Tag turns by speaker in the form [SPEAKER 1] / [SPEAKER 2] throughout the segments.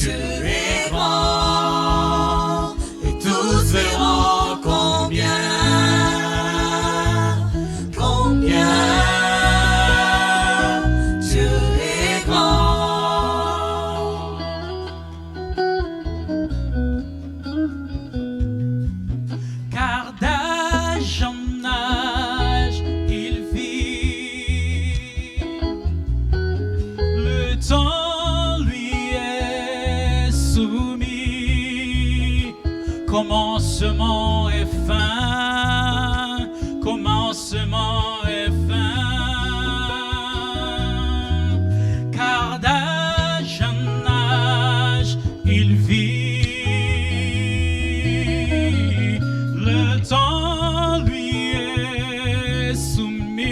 [SPEAKER 1] Dieu est grand, et tous verront combien Dieu est grand.
[SPEAKER 2] Car d'âge en âge il vit, le temps lui est soumis, commencement et fin, commencement et fin. Car d'âge en âge il vit, le temps lui est soumis,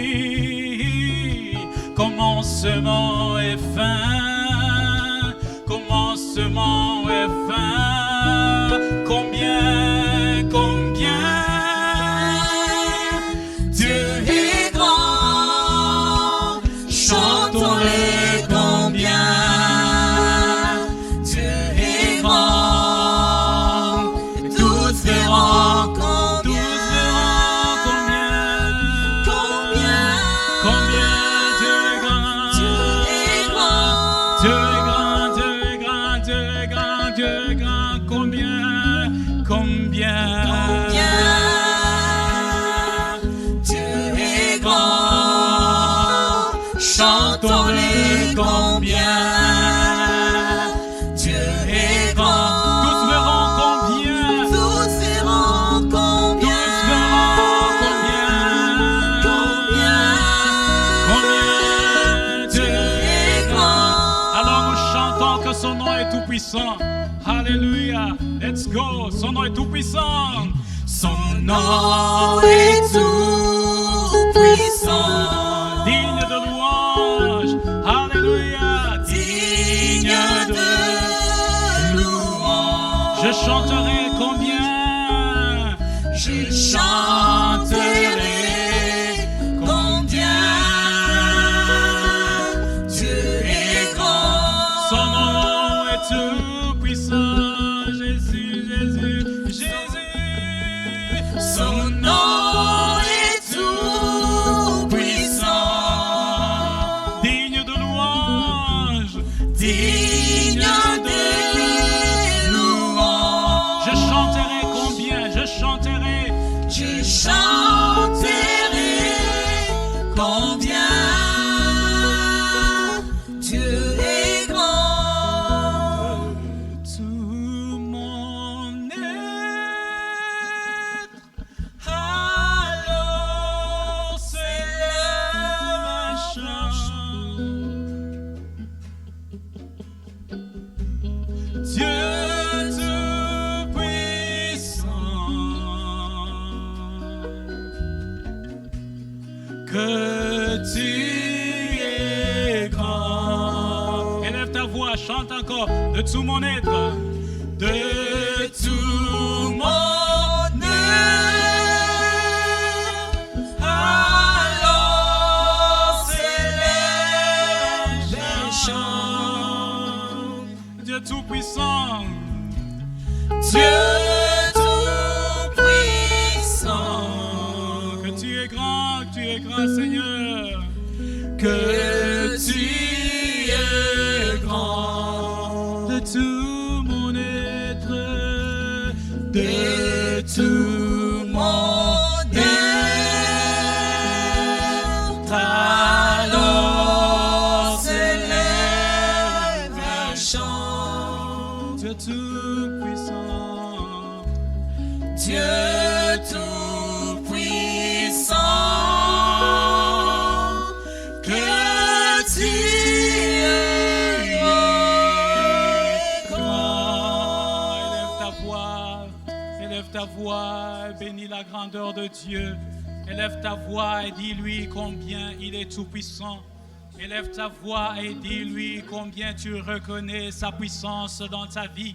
[SPEAKER 2] commencement et fin, commencement et fin. Combien
[SPEAKER 1] Dieu est grand, chantons-les combien Dieu est grand, et tous verront combien
[SPEAKER 2] Dieu est grand.
[SPEAKER 1] Dieu est grand.
[SPEAKER 2] Dieu est grand, Dieu est grand, Dieu est grand, Dieu est grand. Combien
[SPEAKER 1] Dieu est grand, chantons-les combien Dieu est grand.
[SPEAKER 2] tous verront combien,
[SPEAKER 1] Tous verront combien
[SPEAKER 2] Dieu
[SPEAKER 1] est grand.
[SPEAKER 2] Alors nous chantons que son nom est tout puissant. Alléluia, let's go. Son nom est tout puissant.
[SPEAKER 1] Son nom est tout puissant,
[SPEAKER 2] Digne de louange. Alléluia.
[SPEAKER 1] digne de louange.
[SPEAKER 2] Je chanterai combien.
[SPEAKER 1] Je chanterai combien Dieu est grand.
[SPEAKER 2] Son nom est tout puissant. Jésus, Jésus, Jésus.
[SPEAKER 1] Son nom est tout puissant,
[SPEAKER 2] Digne de louange.
[SPEAKER 1] digne de louange.
[SPEAKER 2] Je chanterai combien. Je chanterai.
[SPEAKER 1] Je chanterai combien Dieu est grand.
[SPEAKER 2] Tout mon être, alors s'élève un chant. Dieu tout-puissant, que tu es grand. Élève ta voix, chante encore. De tout mon être, de tout mon être,
[SPEAKER 1] Alors s'élève un chant.
[SPEAKER 2] Dieu tout-puissant,
[SPEAKER 1] Dieu tout-puissant,
[SPEAKER 2] que tu es grand Seigneur,
[SPEAKER 1] que tu es grand,
[SPEAKER 2] de tout mon être,
[SPEAKER 1] de tout mon être. Alors s'élève un chant.
[SPEAKER 2] Dieu tout-puissant,
[SPEAKER 1] Dieu tout-puissant, que tu es grand.
[SPEAKER 2] Élève ta voix, bénis la grandeur de Dieu. Élève ta voix et dis-lui combien il est tout-puissant. Élève ta voix et dis-lui combien tu reconnais sa puissance dans ta vie.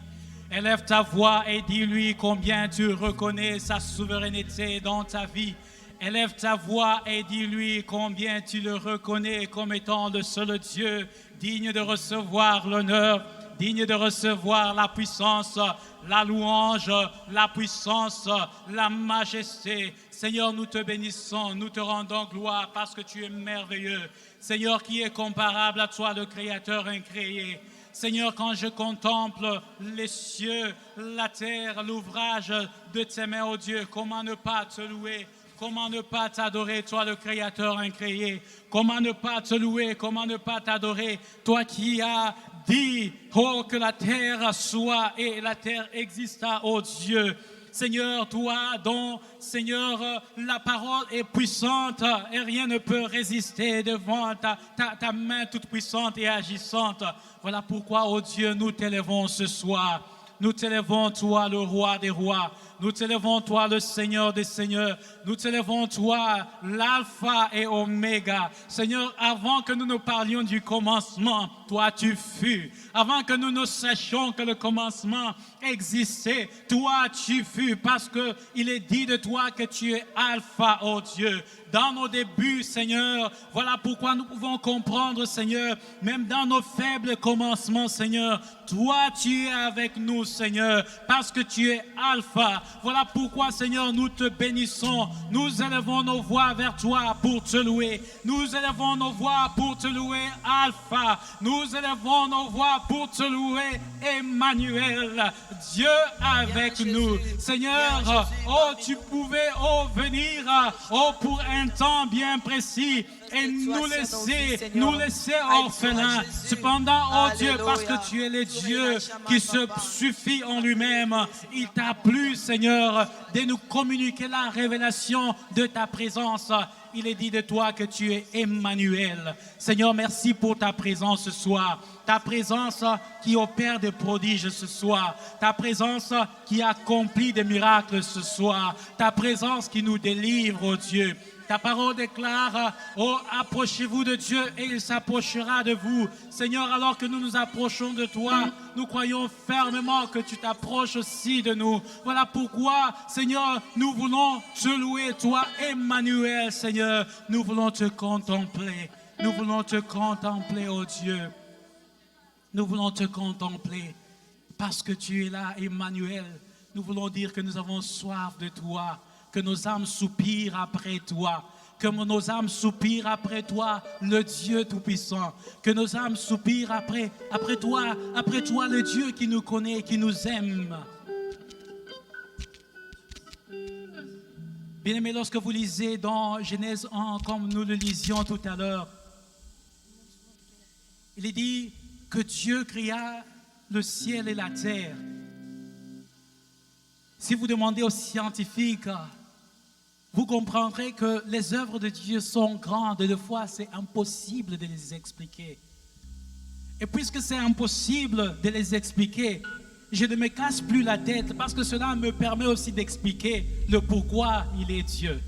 [SPEAKER 2] Élève ta voix et dis-lui combien tu reconnais sa souveraineté dans ta vie. Élève ta voix et dis-lui combien tu le reconnais comme étant le seul Dieu digne de recevoir l'honneur, digne de recevoir la puissance, la louange, la puissance, la majesté. Seigneur, nous te bénissons, nous te rendons gloire parce que tu es merveilleux. Seigneur, qui est comparable à toi, le Créateur incréé. Seigneur, quand je contemple les cieux, la terre, l'ouvrage de tes mains, oh Dieu, comment ne pas te louer? Comment ne pas t'adorer, toi le Créateur incréé? Comment ne pas te louer? Comment ne pas t'adorer? Toi qui as dit, oh, que la terre soit et la terre exista, oh Dieu. Seigneur, toi dont, Seigneur, la parole est puissante et rien ne peut résister devant ta main toute puissante et agissante. Voilà pourquoi, oh Dieu, nous t'élèvons ce soir. Nous t'élèvons, toi, le roi des rois. Nous t'élèvons, toi, le Seigneur des seigneurs. Nous t'élèvons, toi, l'alpha et oméga. Seigneur, avant que nous ne parlions du commencement, toi, tu fus. Avant que nous ne sachions que le commencement existait, toi, tu fus. Parce qu'il est dit de toi que tu es alpha, oh Dieu. Dans nos débuts, Seigneur, voilà pourquoi nous pouvons comprendre, Seigneur, même dans nos faibles commencements, Seigneur, toi, tu es avec nous, Seigneur, parce que tu es alpha. Voilà pourquoi, Seigneur, nous te bénissons. Nous élevons nos voix vers toi pour te louer. Nous élevons nos voix pour te louer, Alpha. Nous élevons nos voix pour te louer, Emmanuel. Dieu avec nous. Seigneur, oh, tu pouvais, oh, venir, oh, pour un temps bien précis et nous laisser orphelins. Cependant, oh Dieu, parce que tu es le Dieu qui se suffit en lui-même, il t'a plu, Seigneur, de nous communiquer la révélation de ta présence. Il est dit de toi que tu es Emmanuel. Seigneur, merci pour ta présence ce soir. Ta présence qui opère des prodiges ce soir. Ta présence qui accomplit des miracles ce soir. Ta présence qui nous délivre, oh Dieu. Ta parole déclare, oh, approchez-vous de Dieu et il s'approchera de vous. Seigneur, alors que nous nous approchons de toi, nous croyons fermement que tu t'approches aussi de nous. Voilà pourquoi, Seigneur, nous voulons te louer, toi, Emmanuel, Seigneur. Nous voulons te contempler. Nous voulons te contempler, oh Dieu. Nous voulons te contempler parce que tu es là, Emmanuel. Nous voulons dire que nous avons soif de toi. Que nos âmes soupirent après toi, que nos âmes soupirent après toi, le Dieu Tout-Puissant, que nos âmes soupirent après toi, le Dieu qui nous connaît, qui nous aime. Bien-aimés, lorsque vous lisez dans Genèse 1, comme nous le lisions tout à l'heure, il est dit que Dieu créa le ciel et la terre. Si vous demandez aux scientifiques, vous comprendrez que les œuvres de Dieu sont grandes et des fois c'est impossible de les expliquer. Et puisque c'est impossible de les expliquer, je ne me casse plus la tête parce que cela me permet aussi d'expliquer le pourquoi il est Dieu.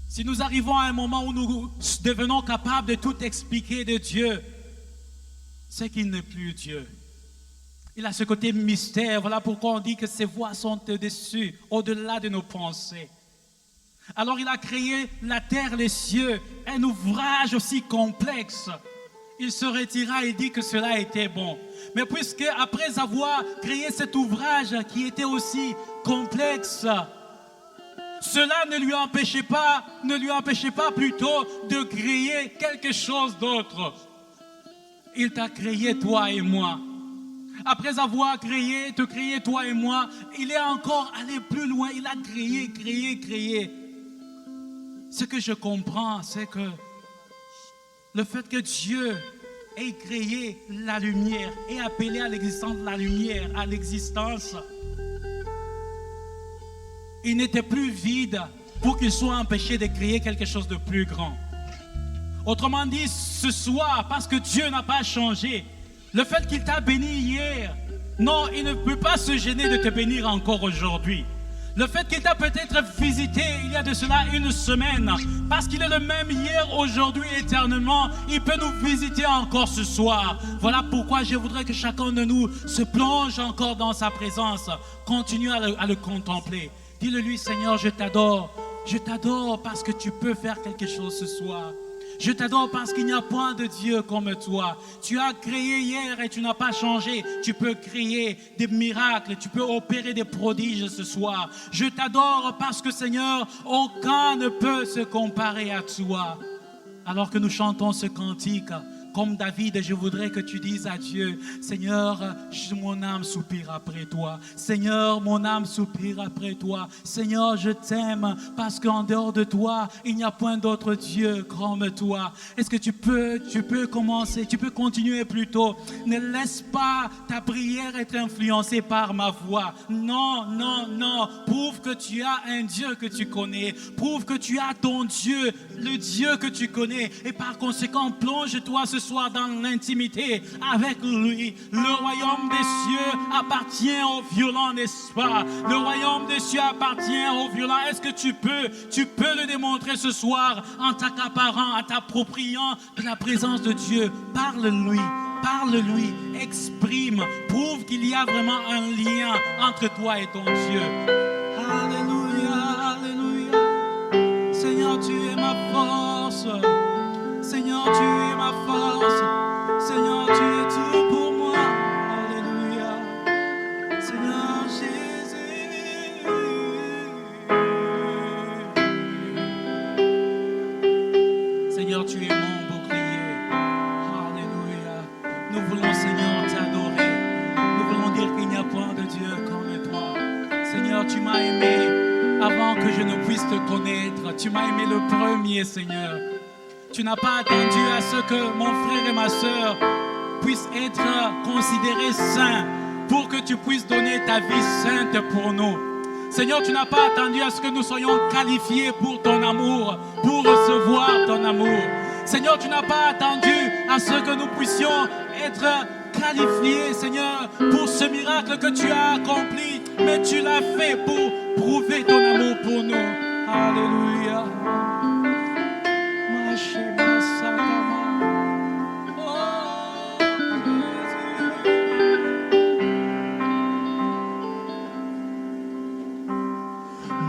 [SPEAKER 2] Si nous arrivons à un moment où nous devenons capables de tout expliquer de Dieu, c'est qu'il n'est plus Dieu. Il a ce côté mystère, voilà pourquoi on dit que ses voies sont au-dessus, au-delà de nos pensées. Alors il a créé la terre, les cieux, un ouvrage aussi complexe. Il se retira et dit que cela était bon. Mais puisque après avoir créé cet ouvrage qui était aussi complexe, cela ne lui empêchait pas plutôt de créer quelque chose d'autre. Il t'a créé toi et moi. Après avoir créé toi et moi, il est encore allé plus loin. Il a créé. Ce que je comprends, c'est que le fait que Dieu ait créé la lumière et appelé à l'existence la lumière, à l'existence, il n'était plus vide pour qu'il soit empêché de créer quelque chose de plus grand. Autrement dit, ce soir, parce que Dieu n'a pas changé, le fait qu'il t'a béni hier, non, il ne peut pas se gêner de te bénir encore aujourd'hui. Le fait qu'il t'a peut-être visité il y a de cela une semaine, parce qu'il est le même hier, aujourd'hui, éternellement, il peut nous visiter encore ce soir. Voilà pourquoi je voudrais que chacun de nous se plonge encore dans sa présence. Continue à le contempler. Dis-le lui, Seigneur, je t'adore parce que tu peux faire quelque chose ce soir. Je t'adore parce qu'il n'y a point de Dieu comme toi. Tu as créé hier et tu n'as pas changé. Tu peux créer des miracles, tu peux opérer des prodiges ce soir. Je t'adore parce que Seigneur, aucun ne peut se comparer à toi. Alors que nous chantons ce cantique, comme David, je voudrais que tu dises à Dieu, Seigneur, mon âme soupire après toi. Seigneur, mon âme soupire après toi. Seigneur, je t'aime parce qu'en dehors de toi, il n'y a point d'autre Dieu comme toi. Est-ce que tu peux commencer, tu peux continuer plutôt. Ne laisse pas ta prière être influencée par ma voix. Non, non, non. Prouve que tu as un Dieu que tu connais. Prouve que tu as ton Dieu, le Dieu que tu connais. Et par conséquent, plonge-toi ce soir dans l'intimité avec lui. Le royaume des cieux appartient aux violents, n'est-ce pas? Le royaume des cieux appartient aux violents. Est-ce que tu peux le démontrer ce soir en t'accaparant, en t'appropriant de la présence de Dieu? Parle-lui. Parle-lui, exprime, prouve qu'il y a vraiment un lien entre toi et ton Dieu. Alléluia, alléluia. Seigneur, tu es ma force. Seigneur, tu es ma force. Seigneur, tu es tout pour moi. Alléluia. Seigneur Jésus. Seigneur, tu es mon bouclier. Alléluia. Nous voulons, Seigneur, t'adorer. Nous voulons dire qu'il n'y a point de Dieu comme toi. Seigneur, tu m'as aimé avant que je ne puisse te connaître. Tu m'as aimé le premier, Seigneur. Tu n'as pas attendu à ce que mon frère et ma sœur puissent être considérés saints pour que tu puisses donner ta vie sainte pour nous. Seigneur, tu n'as pas attendu à ce que nous soyons qualifiés pour ton amour, pour recevoir ton amour. Seigneur, tu n'as pas attendu à ce que nous puissions être qualifiés, Seigneur, pour ce miracle que tu as accompli, mais tu l'as fait pour prouver ton amour pour nous. Alléluia.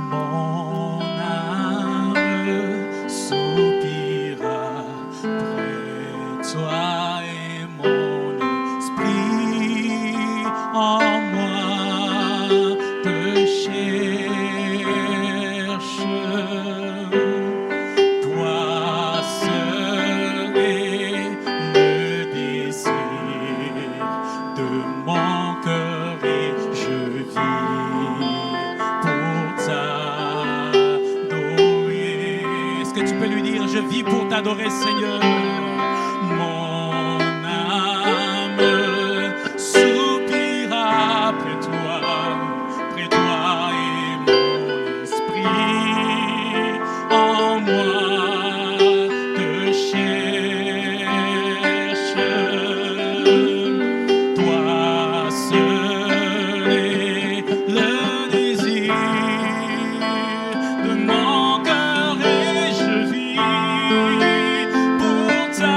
[SPEAKER 2] Mon âme soupira près toi et mon esprit en moi te cherche. Toi seul est le désir de mon cœur et je vis pour t'adorer. Est-ce que tu peux lui dire, je vis pour t'adorer, Seigneur? Mon âme soupira après toi et mon esprit en moi te cherche. Toi seul est le désir de mon cœur et je vis pour t'adorer.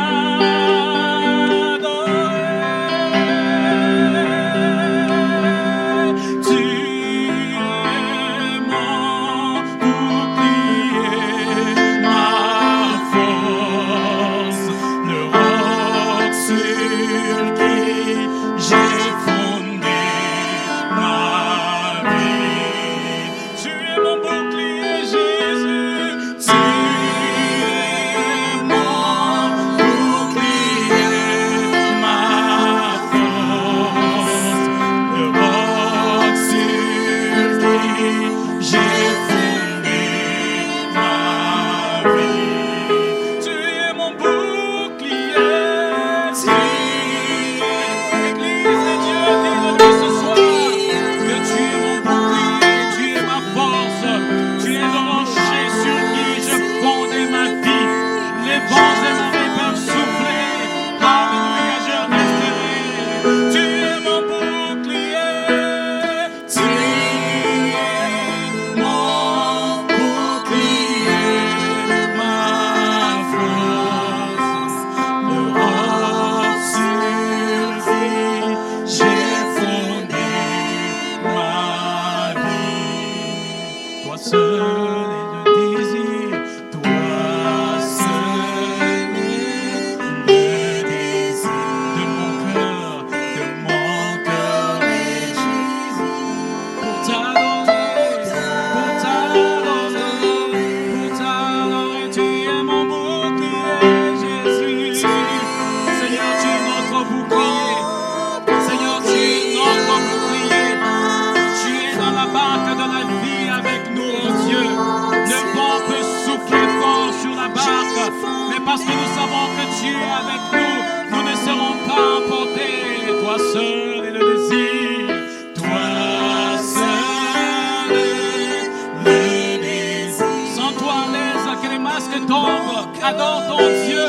[SPEAKER 2] Toi seul est le désir. Toi seul est le désir. Sens-toi à l'aise, que les masques tombent. Adore ton Dieu.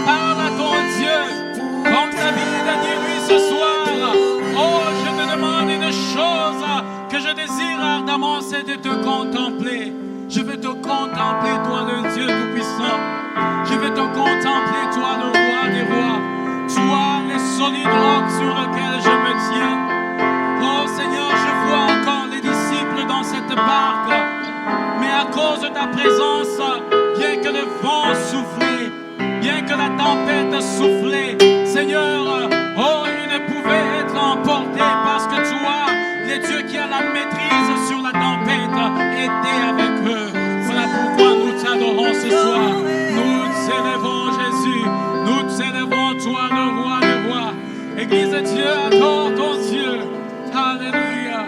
[SPEAKER 2] Parle à ton Dieu. Comme David a dit lui ce soir. Oh, je te demande une chose que je désire ardemment, c'est de te contempler. Je veux te contempler, toi le Dieu Tout-Puissant. Je veux te contempler, toi le Roi des Rois. Toi le solide roc sur lequel je me tiens. Oh Seigneur, je vois encore les disciples dans cette barque. Mais à cause de ta présence, bien que le vent soufflait, bien que la tempête soufflait, Seigneur, oh, ils ne pouvaient être emportés parce que toi, le Dieu qui a la maîtrise sur la tempête, était avec eux. Voilà pourquoi nous t'adorons ce soir. Nous t'élèvons Jésus. Nous t'élèvons toi, le Roi des Rois. Église de Dieu, adore ton Dieu. Alléluia.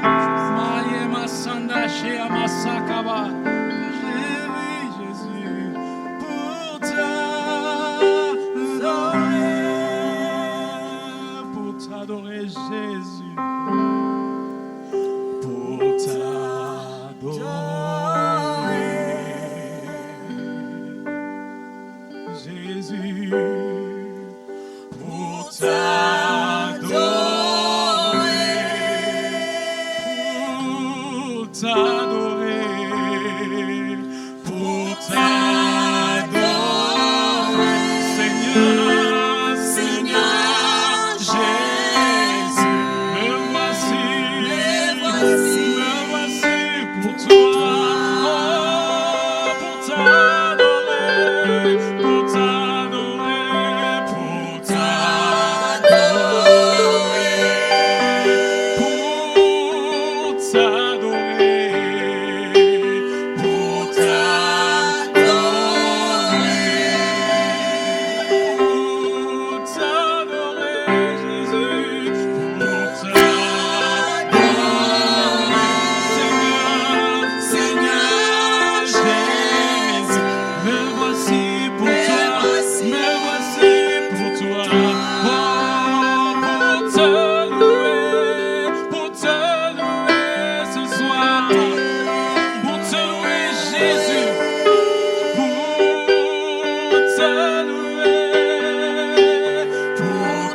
[SPEAKER 2] Maïe Masanda Shea Masakaba. Jésus, pour t'adorer, Jésus. Pour t'adorer, Jésus. Pour t'adorer, pour t'adorer, pour t'adorer, Seigneur, Seigneur, Jésus, me voici pour toi, oh, pour t'adorer, pour t'adorer, pour t'adorer, pour t'adorer, pour t'adorer, Jésus, pour t'adorer, Seigneur, Jésus, me voici pour toi, me voici pour toi, oh, pour te louer ce soir, pour te louer Jésus, pour te louer, pour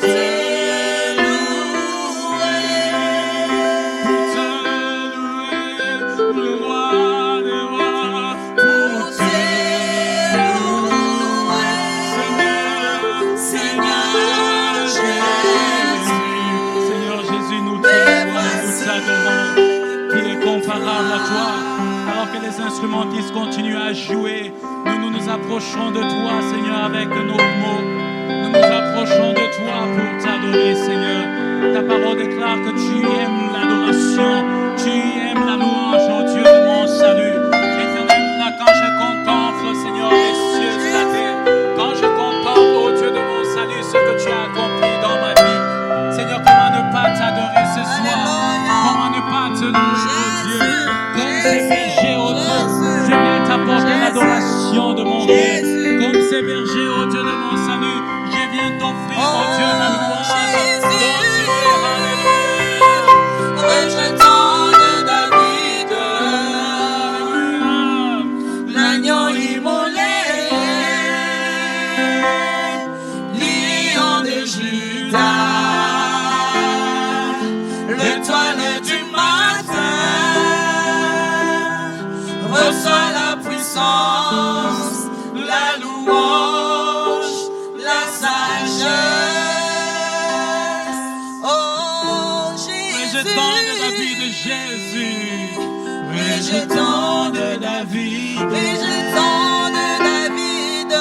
[SPEAKER 2] te louer, le Roi des Rois, pour te louer, Seigneur Jésus, Seigneur Jésus, nous t'éloignons, nous t'adorons. Qui est comparable à toi? Alors que les instrumentistes continuent à jouer, nous nous approchons de toi, Seigneur, avec nos mots. Nous nous approchons de toi pour t'adorer, Seigneur. Ta parole déclare que tu aimes l'adoration, tu aimes la louange, oh Dieu de mon salut. Éternel, là, quand je contemple, Seigneur, les cieux et la terre, quand je contemple, oh Dieu de mon salut, ce que tu as accompli dans ma vie, Seigneur, comment ne pas t'adorer ce soir? Comment ne pas te louer, oh Dieu? Comme ces bergers, oh Dieu, je viens t'apporter l'adoration de mon Dieu. Comme ces bergers, oh Dieu de mon salut, je viens t'offrir, oh Dieu, la louange. Donc tu es, alléluia.
[SPEAKER 1] Rejetant de David, l'agneau immolé, lion de Judas, l'étoile du matin, reçoit la puissance, la louange, la sagesse. Oh Jésus,
[SPEAKER 2] Rejetant de David, Jésus.
[SPEAKER 1] rejetant de David, rejetant de David,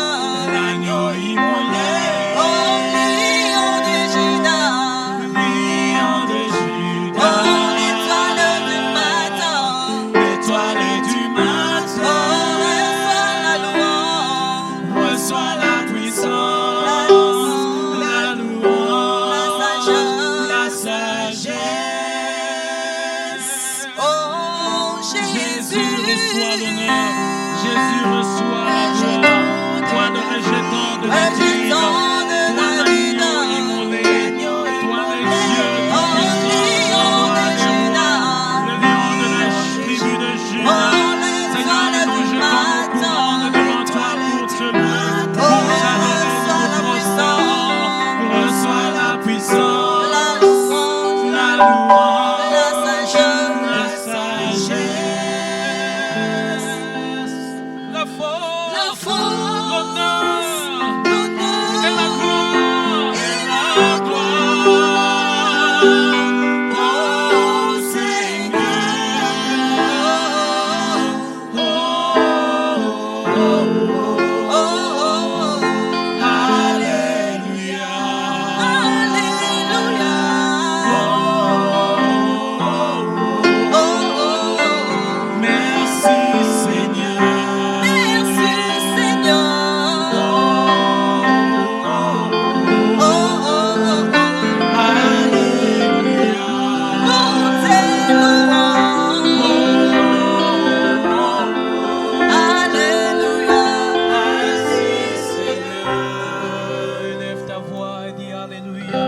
[SPEAKER 2] L'agneau immolé.
[SPEAKER 1] oh lion de Judas,
[SPEAKER 2] Lion de
[SPEAKER 1] oh
[SPEAKER 2] Judas.
[SPEAKER 1] l'étoile du matin,
[SPEAKER 2] L'étoile du
[SPEAKER 1] oh
[SPEAKER 2] matin.
[SPEAKER 1] reçois la louange,
[SPEAKER 2] Reçois la puissance, la louange, la sagesse.
[SPEAKER 1] oh
[SPEAKER 2] Jésus reçoit l'honneur, Jésus reçoit la gloire. Toi le rejetant de David, toi l'agneau immolé, toi le louange,
[SPEAKER 1] la sagesse,
[SPEAKER 2] la sagesse, la force, l'honneur, et la gloire, oh Seigneur, oh, Alléluia, merci Seigneur, élève ta voix et dis Alléluia.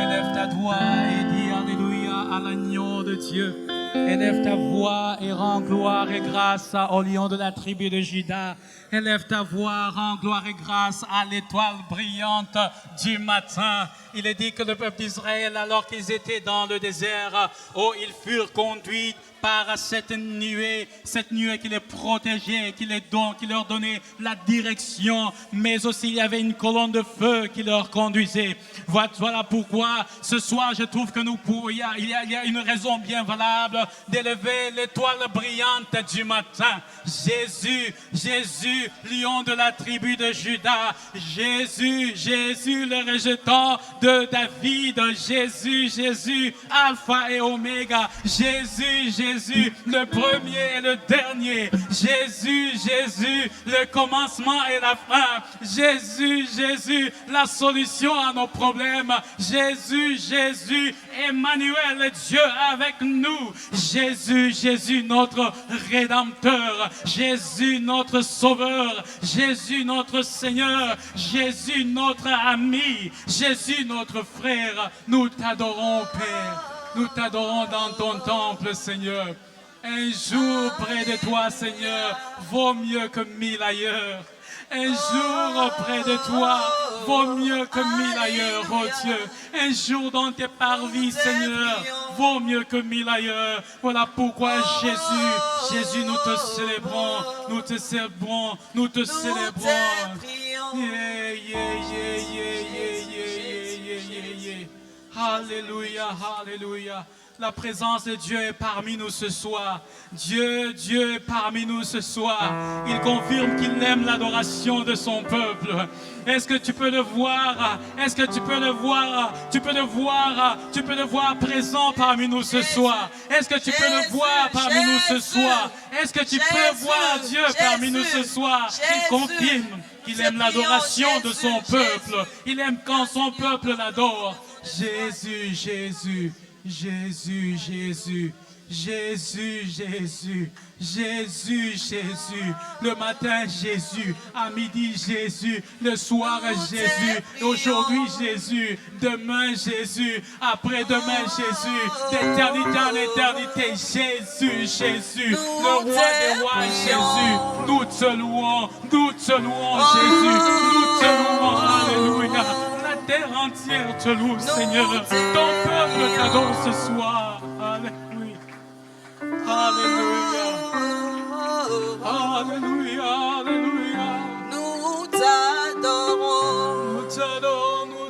[SPEAKER 2] Élève ta voix et dis Alléluia à l'agneau de Dieu. Élève ta voix et rends gloire et grâce au lion de la tribu de Juda. Élève ta voix, rends gloire et grâce à l'étoile brillante du matin. Il est dit que le peuple d'Israël, alors qu'ils étaient dans le désert, ils furent conduits par cette nuée qui les protégeait, qui leur donnait la direction, mais aussi il y avait une colonne de feu qui leur conduisait. Voilà pourquoi ce soir je trouve que il y a une raison bien valable d'élever l'étoile brillante du matin. Jésus, lion de la tribu de Juda. Jésus, le rejetant de David. Jésus, Alpha et Oméga. Jésus, le premier et le dernier. Jésus, le commencement et la fin. Jésus, la solution à nos problèmes. Jésus, Emmanuel, Dieu avec nous. Jésus, notre Rédempteur. Jésus, notre Sauveur. Jésus, notre Seigneur. Jésus, notre ami. Jésus, notre frère. Nous t'adorons, Père. Nous t'adorons dans ton temple, Seigneur. Un jour près de toi, Seigneur, vaut mieux que 1000 ailleurs. Un jour auprès de toi vaut mieux que 1000 ailleurs, oh Dieu. Un jour dans tes parvis, Seigneur, vaut mieux que 1000 ailleurs. Voilà pourquoi Jésus, nous te célébrons, nous te célébrons, nous te célébrons. Alléluia. La présence de Dieu est parmi nous ce soir. Dieu est parmi nous ce soir. Il confirme qu'il aime l'adoration de son peuple. Est-ce que tu peux le voir? Est-ce que tu peux le voir? Tu peux le voir présent parmi nous ce soir. Est-ce que tu peux le voir parmi nous ce soir? Est-ce que tu peux voir Dieu parmi nous ce soir? Il confirme qu'il aime l'adoration de son peuple. Il aime quand son peuple l'adore. Jésus, le matin Jésus, à midi Jésus, le soir Jésus, aujourd'hui Jésus, demain Jésus, après-demain Jésus, d'éternité en éternité Jésus, le roi des rois Jésus, nous te louons Jésus, nous te louons, alléluia. La terre entière te loue, Seigneur. Ton peuple t'adore ce soir. Alléluia.
[SPEAKER 1] Nous t'adorons.
[SPEAKER 2] Nous t'adorons.
[SPEAKER 1] Nous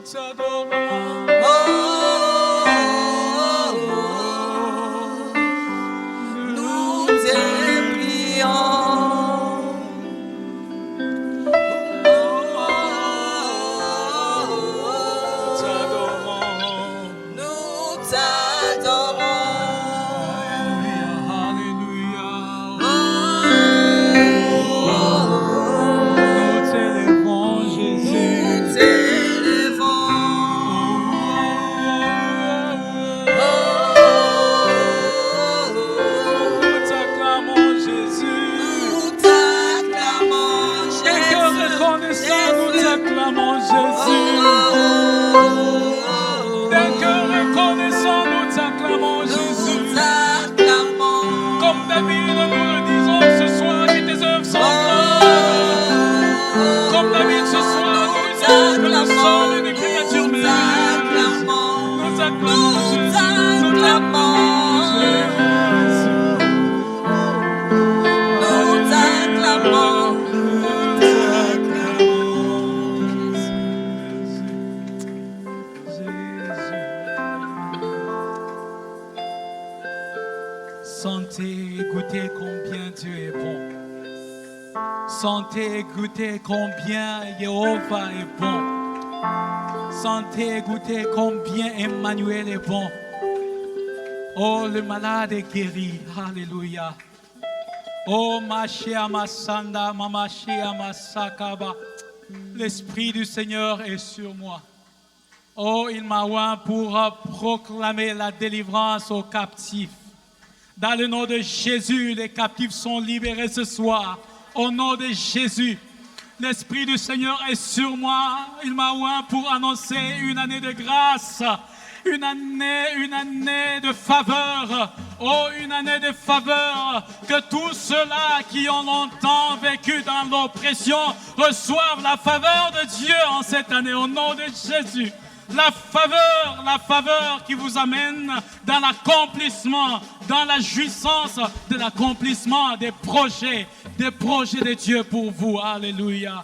[SPEAKER 1] t'aimerons.
[SPEAKER 2] D'un cœur reconnaissant, nous
[SPEAKER 1] t'acclamons. Nous t'acclamons.
[SPEAKER 2] Sentez, goûtez combien Dieu est bon. Sentez, goûtez combien Jéhovah est bon. Sentez, goûtez combien Emmanuel est bon. Oh, le malade est guéri. Alléluia. Oh, Mashia Masanda, Mamashia Masakaba. L'Esprit du Seigneur est sur moi. Oh, il m'a oint pour proclamer la délivrance aux captifs. Dans le nom de Jésus, les captifs sont libérés ce soir. Au nom de Jésus, l'Esprit du Seigneur est sur moi. Il m'a oint pour annoncer une année de grâce, une année de faveur. Oh, une année de faveur. Que tous ceux-là qui ont longtemps vécu dans l'oppression reçoivent la faveur de Dieu en cette année. Au nom de Jésus. La faveur qui vous amène dans l'accomplissement, dans la jouissance de l'accomplissement des projets de Dieu pour vous. Alléluia.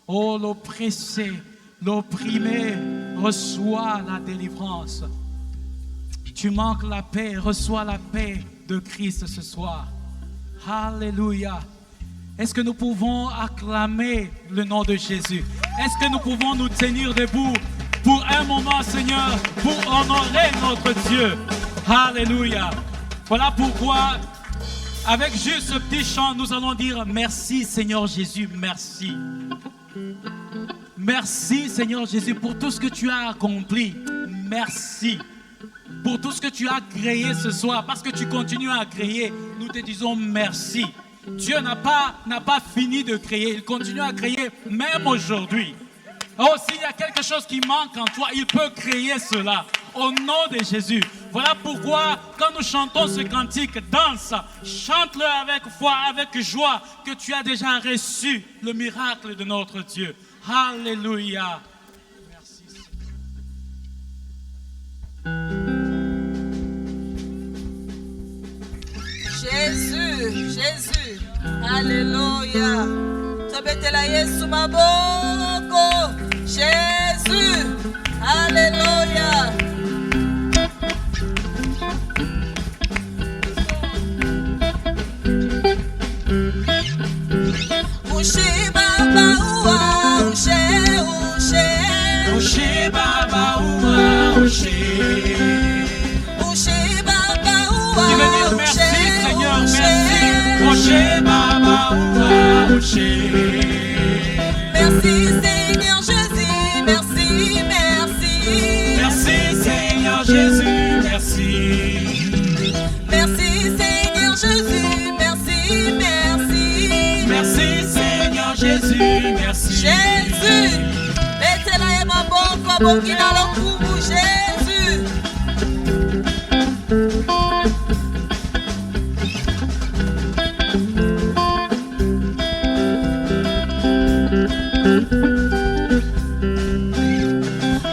[SPEAKER 2] Oh, l'oppressé, l'opprimé reçoit la délivrance. Tu manques la paix, reçois la paix de Christ ce soir. Alléluia. Est-ce que nous pouvons acclamer le nom de Jésus? Est-ce que nous pouvons nous tenir debout pour un moment, Seigneur, pour honorer notre Dieu? Alléluia. Voilà pourquoi, avec juste ce petit chant, nous allons dire merci, Seigneur Jésus, merci. Merci, Seigneur Jésus, pour tout ce que tu as accompli. Merci. Pour tout ce que tu as créé ce soir, parce que tu continues à créer, nous te disons merci. Dieu n'a pas fini de créer, il continue à créer même aujourd'hui. Oh, s'il y a quelque chose qui manque en toi, il peut créer cela au nom de Jésus. Voilà pourquoi quand nous chantons ce cantique, danse, chante-le avec foi, avec joie, que tu as déjà reçu le miracle de notre Dieu. Alléluia. Merci
[SPEAKER 1] Seigneur. Jésus. Alléluia. Tabetela Yesu maboko. Jésus. Alléluia. Ushi baba uwa ushe. Ushi baba uwa ushe. Ushi baba uwa
[SPEAKER 2] ushe. Seigneur, merci. Oshé, Baba, Oshé.
[SPEAKER 1] Merci Seigneur Jésus, merci, merci.
[SPEAKER 2] Merci Seigneur Jésus, merci.
[SPEAKER 1] Merci Seigneur Jésus, merci, merci.
[SPEAKER 2] Merci Seigneur Jésus, merci.
[SPEAKER 1] Jésus, mettez-la et ma bonne comme qui dans le coup, Jésus.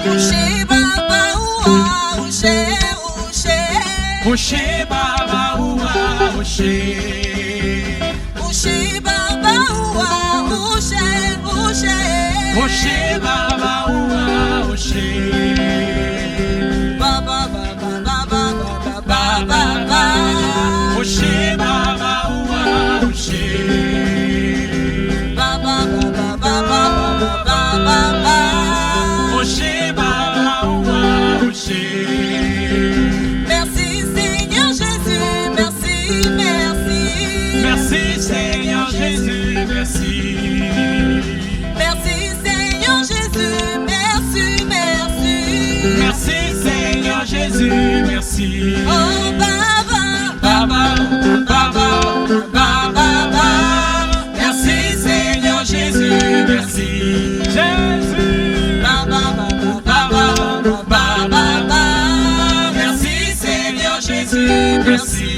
[SPEAKER 2] Oshé Baba Oua Oshé.
[SPEAKER 1] Oshé Baba Oua Oshé.
[SPEAKER 2] Oshé Baba Oua Oshé.
[SPEAKER 1] Baba Baba Baba Baba Baba.
[SPEAKER 2] Oshé Baba Oua Oshé.
[SPEAKER 1] Baba Baba Baba Baba Baba.
[SPEAKER 2] Oshé Baba Oua Oshé. Merci Seigneur Jésus, merci.
[SPEAKER 1] Merci Seigneur Jésus, merci, merci.
[SPEAKER 2] Merci Seigneur Jésus, merci.
[SPEAKER 1] Oh Baba,
[SPEAKER 2] Baba, Baba, Baba, Baba. Merci Seigneur Jésus, merci. Jésus. Baba, Baba, Baba, Baba, Baba. Merci Seigneur Jésus, merci.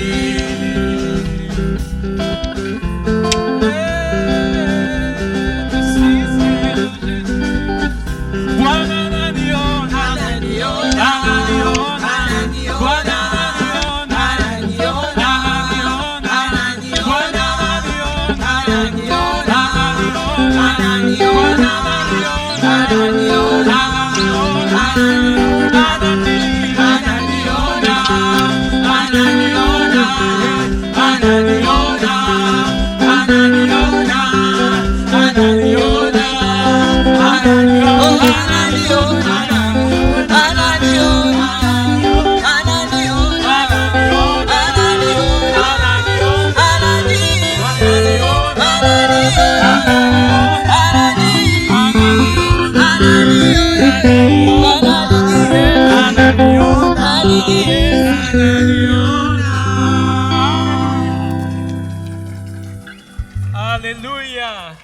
[SPEAKER 2] Alléluia.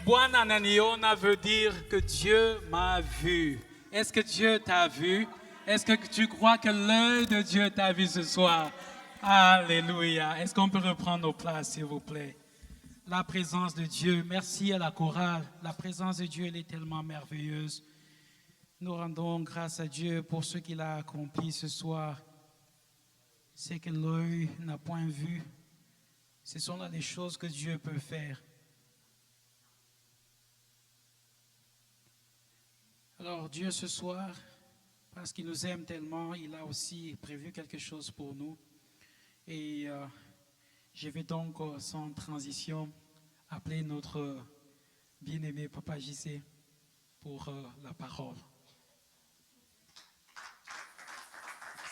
[SPEAKER 2] Bwana Naniona veut dire que Dieu m'a vu. Est-ce que Dieu t'a vu? Est-ce que tu crois que l'œil de Dieu t'a vu ce soir? Alléluia. Est-ce qu'on peut reprendre nos places, s'il vous plaît? La présence de Dieu, merci à la chorale. La présence de Dieu, elle est tellement merveilleuse. Nous rendons grâce à Dieu pour ce qu'il a accompli ce soir. C'est que l'œil n'a point vu. Ce sont là les choses que Dieu peut faire. Alors Dieu ce soir, parce qu'il nous aime tellement, il a aussi prévu quelque chose pour nous. Et je vais donc sans transition appeler notre bien-aimé Papa JC pour la parole.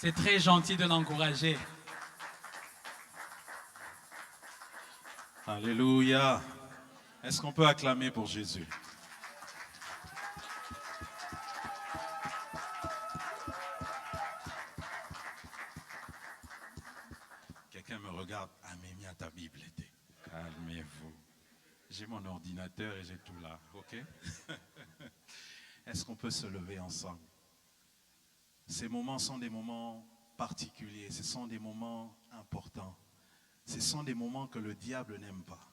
[SPEAKER 2] C'est très gentil de l'encourager.
[SPEAKER 3] Alléluia. Est-ce qu'on peut acclamer pour Jésus? Quelqu'un me regarde. Amémia, ta Bible était. Calmez-vous. J'ai mon ordinateur et j'ai tout là. OK? Est-ce qu'on peut se lever ensemble? Ces moments sont des moments particuliers. Ce sont des moments importants. Ce sont des moments que le diable n'aime pas.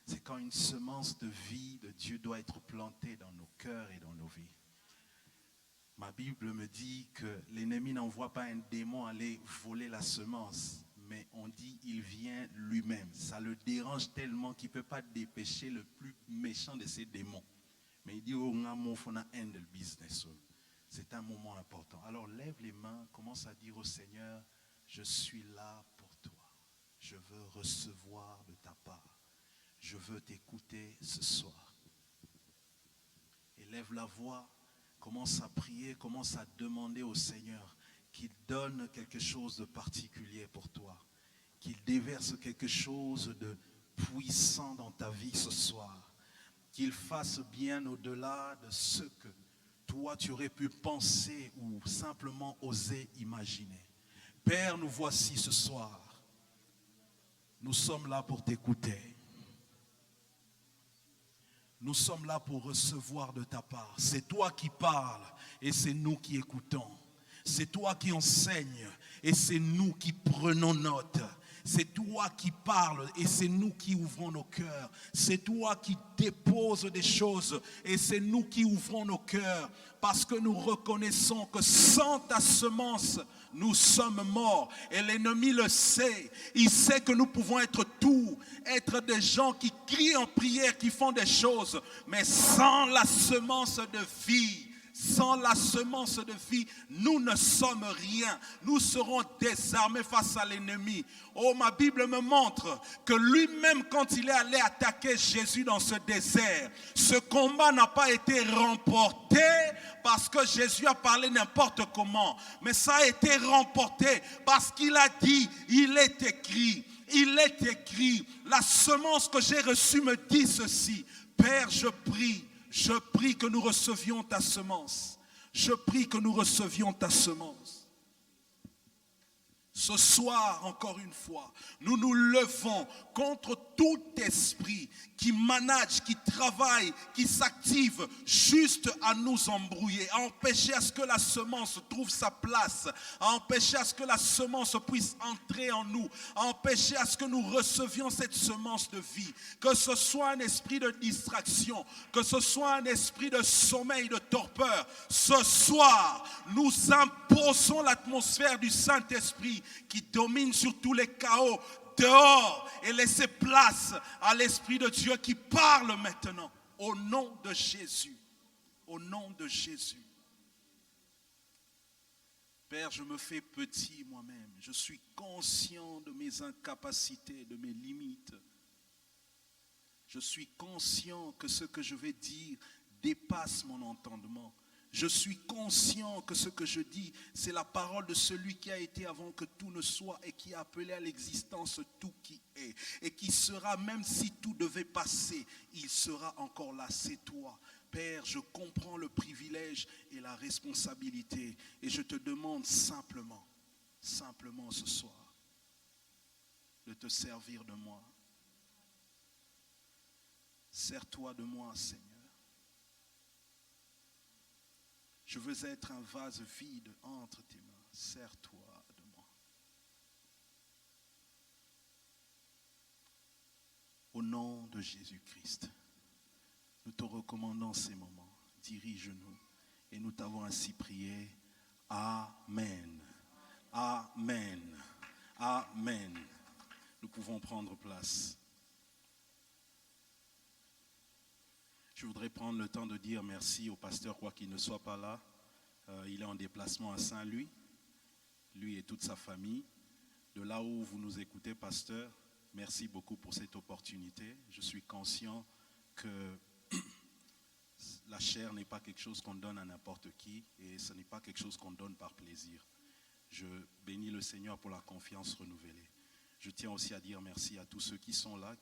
[SPEAKER 3] C'est quand une semence de vie de Dieu doit être plantée dans nos cœurs et dans nos vies. Ma Bible me dit que l'ennemi n'envoie pas un démon aller voler la semence, mais on dit il vient lui-même. Ça le dérange tellement qu'il ne peut pas dépêcher le plus méchant de ses démons. Mais il dit oh, business. C'est un moment important. Alors lève les mains, commence à dire au Seigneur, je suis là pour toi. Je veux recevoir de ta part. Je veux t'écouter ce soir. Élève la voix, commence à prier, commence à demander au Seigneur qu'il donne quelque chose de particulier pour toi. Qu'il déverse quelque chose de puissant dans ta vie ce soir. Qu'il fasse bien au-delà de ce que toi tu aurais pu penser ou simplement oser imaginer. Père, nous voici ce soir. Nous sommes là pour t'écouter. Nous sommes là pour recevoir de ta part. C'est toi qui parles et c'est nous qui écoutons. C'est toi qui enseignes et c'est nous qui prenons note. C'est toi qui parles et c'est nous qui ouvrons nos cœurs. C'est toi qui déposes des choses et c'est nous qui ouvrons nos cœurs. Parce que nous reconnaissons que sans ta semence, nous sommes morts. Et l'ennemi le sait. Il sait que nous pouvons être tout. Être des gens qui crient en prière, qui font des choses. Mais sans la semence de vie. Sans la semence de vie, nous ne sommes rien. Nous serons désarmés face à l'ennemi. Oh, ma Bible me montre que lui-même, quand il est allé attaquer Jésus dans ce désert, ce combat n'a pas été remporté parce que Jésus a parlé n'importe comment. Mais ça a été remporté parce qu'il a dit, il est écrit. Il est écrit. La semence que j'ai reçue me dit ceci. Père, je prie que nous recevions ta semence. Je prie que nous recevions ta semence. Ce soir, encore une fois, nous nous levons contre tout esprit qui manage, qui travaille, qui s'active juste à nous embrouiller, à empêcher à ce que la semence trouve sa place, à empêcher à ce que la semence puisse entrer en nous, à empêcher à ce que nous recevions cette semence de vie. Que ce soit un esprit de distraction, que ce soit un esprit de sommeil, de torpeur, ce soir, nous imposons l'atmosphère du Saint-Esprit qui domine sur tous les chaos dehors et laissez place à l'Esprit de Dieu qui parle maintenant au nom de Jésus. Au nom de Jésus. Père, je me fais petit moi-même. Je suis conscient de mes incapacités, de mes limites. Je suis conscient que ce que je vais dire dépasse mon entendement. Je suis conscient que ce que je dis, c'est la parole de celui qui a été avant que tout ne soit et qui a appelé à l'existence tout qui est. Et qui sera, même si tout devait passer, il sera encore là, c'est toi. Père, je comprends le privilège et la responsabilité. Et je te demande simplement ce soir, de te servir de moi. Sers-toi de moi, Seigneur. Je veux être un vase vide entre tes mains. Sers-toi de moi. Au nom de Jésus-Christ, nous te recommandons ces moments. Dirige-nous. Et nous t'avons ainsi prié. Amen. Amen. Amen. Nous pouvons prendre place. Je voudrais prendre le temps de dire merci au pasteur, quoi qu'il ne soit pas là. Il est en déplacement à Saint-Louis, lui et toute sa famille. De là où vous nous écoutez, pasteur, merci beaucoup pour cette opportunité. Je suis conscient que la chair n'est pas quelque chose qu'on donne à n'importe qui et ce n'est pas quelque chose qu'on donne par plaisir. Je bénis le Seigneur pour la confiance renouvelée. Je tiens aussi à dire merci à tous ceux qui sont là,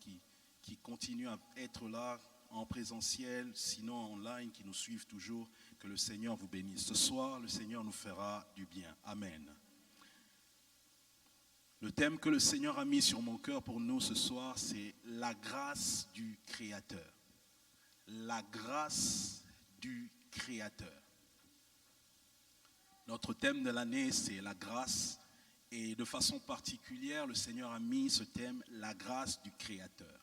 [SPEAKER 3] qui continuent à être là, en présentiel, sinon en ligne, qui nous suivent toujours. Que le Seigneur vous bénisse. Ce soir, le Seigneur nous fera du bien. Amen. Le thème que le Seigneur a mis sur mon cœur pour nous ce soir, c'est la grâce du Créateur. La grâce du Créateur. Notre thème de l'année, c'est la grâce. Et de façon particulière, le Seigneur a mis ce thème, la grâce du Créateur.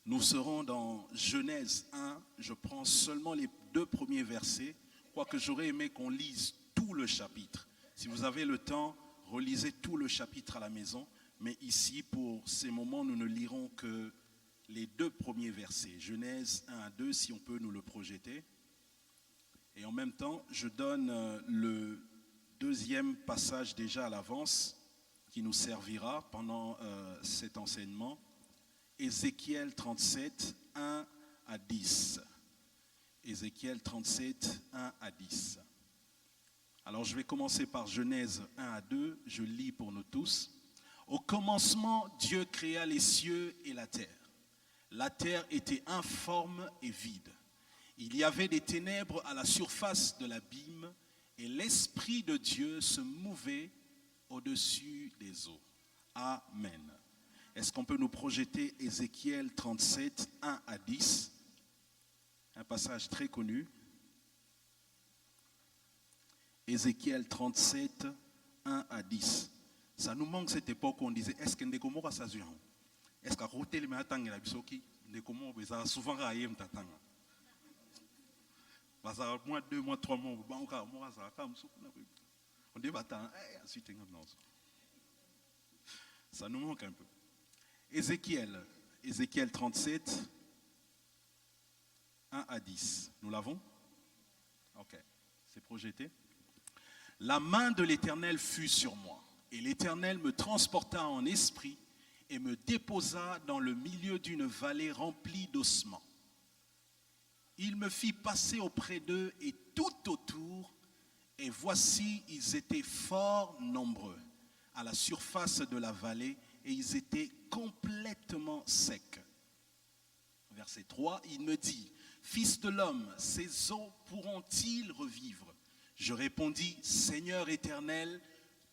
[SPEAKER 3] Nous serons dans Genèse 1, je prends seulement les 2 premiers versets, quoique j'aurais aimé qu'on lise tout le chapitre. Si vous avez le temps, relisez tout le chapitre à la maison, mais ici, pour ces moments, nous ne lirons que les 2 premiers versets. Genèse 1 à 2, si on peut nous le projeter. Et en même temps, je donne le 2e passage déjà à l'avance, qui nous servira pendant cet enseignement. Ézéchiel 37, 1 à 10. Ézéchiel 37, 1 à 10. Alors je vais commencer par Genèse 1 à 2, je lis pour nous tous. Au commencement, Dieu créa les cieux et la terre. La terre était informe et vide. Il y avait des ténèbres à la surface de l'abîme et l'Esprit de Dieu se mouvait au-dessus des eaux. Amen. Est-ce qu'on peut nous projeter Ézéchiel 37, 1 à 10? Un passage très connu. Ézéchiel 37, 1 à 10. Ça nous manque cette époque où on disait, est-ce que Ndekomo va s'assurer? Est-ce qu'à côté, les matins, il y a Ndekomo va souvent railler m'tatanga. Parce que moi, 2 mois, 3 mois, on dit, ensuite, ça nous manque un peu. Ézéchiel 37, 1 à 10. Nous l'avons? Ok, c'est projeté. La main de l'Éternel fut sur moi, et l'Éternel me transporta en esprit et me déposa dans le milieu d'une vallée remplie d'ossements. Il me fit passer auprès d'eux et tout autour, et voici, ils étaient fort nombreux à la surface de la vallée, et ils étaient complètement secs. Verset 3, il me dit, « Fils de l'homme, ces eaux pourront-ils revivre ?» Je répondis, « Seigneur éternel,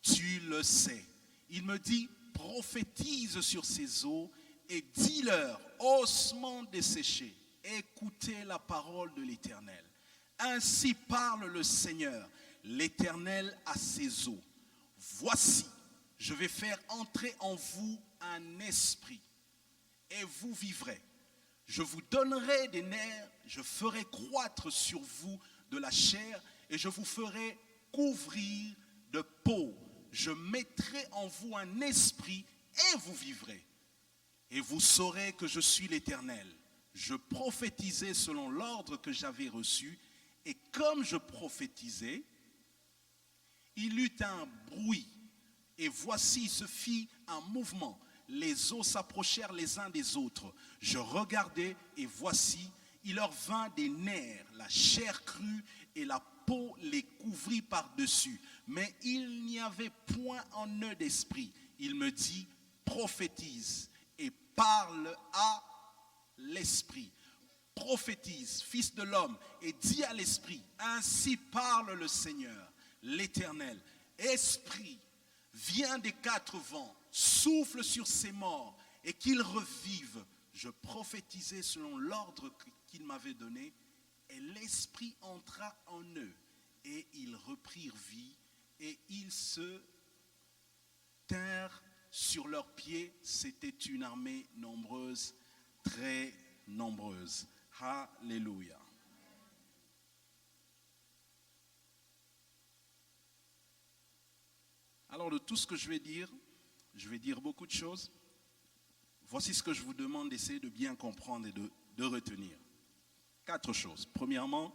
[SPEAKER 3] tu le sais. » Il me dit, « Prophétise sur ces eaux et dis-leur, ossements desséchés, écoutez la parole de l'Éternel. Ainsi parle le Seigneur, l'Éternel à ces eaux. Voici, je vais faire entrer en vous un esprit, et vous vivrez. Je vous donnerai des nerfs, je ferai croître sur vous de la chair, et je vous ferai couvrir de peau. Je mettrai en vous un esprit, et vous vivrez. Et vous saurez que je suis l'Éternel. Je prophétisais selon l'ordre que j'avais reçu, et comme je prophétisais, il eut un bruit. Et voici, se fit un mouvement. Les eaux s'approchèrent les uns des autres. Je regardai et voici, il leur vint des nerfs, la chair crue et la peau les couvrit par-dessus, mais il n'y avait point en eux d'esprit. Il me dit, prophétise et parle à l'esprit. Prophétise, fils de l'homme, et dis à l'esprit, ainsi parle le Seigneur, l'Éternel. Esprit, viens des quatre vents, souffle sur ces morts et qu'ils revivent. Je prophétisais selon l'ordre qu'il m'avait donné, et l'Esprit entra en eux, et ils reprirent vie, et ils se tinrent sur leurs pieds. C'était une armée nombreuse, très nombreuse. Alléluia. Alors de tout ce que je vais dire beaucoup de choses. Voici ce que je vous demande d'essayer de bien comprendre et de retenir. 4 choses. Premièrement,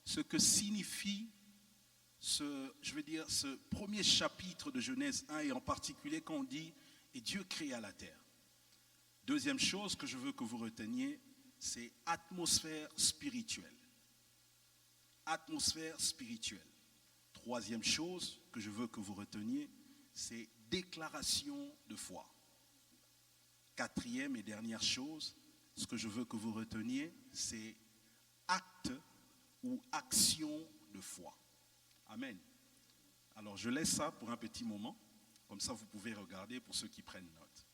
[SPEAKER 3] ce que signifie ce premier chapitre de Genèse 1, et en particulier quand on dit « Et Dieu créa la terre ». Deuxième chose que je veux que vous reteniez, c'est atmosphère spirituelle. Atmosphère spirituelle. Troisième chose que je veux que vous reteniez, c'est déclaration de foi. Quatrième et dernière chose, ce que je veux que vous reteniez, c'est acte ou action de foi. Amen. Alors je laisse ça pour un petit moment, comme ça vous pouvez regarder pour ceux qui prennent note.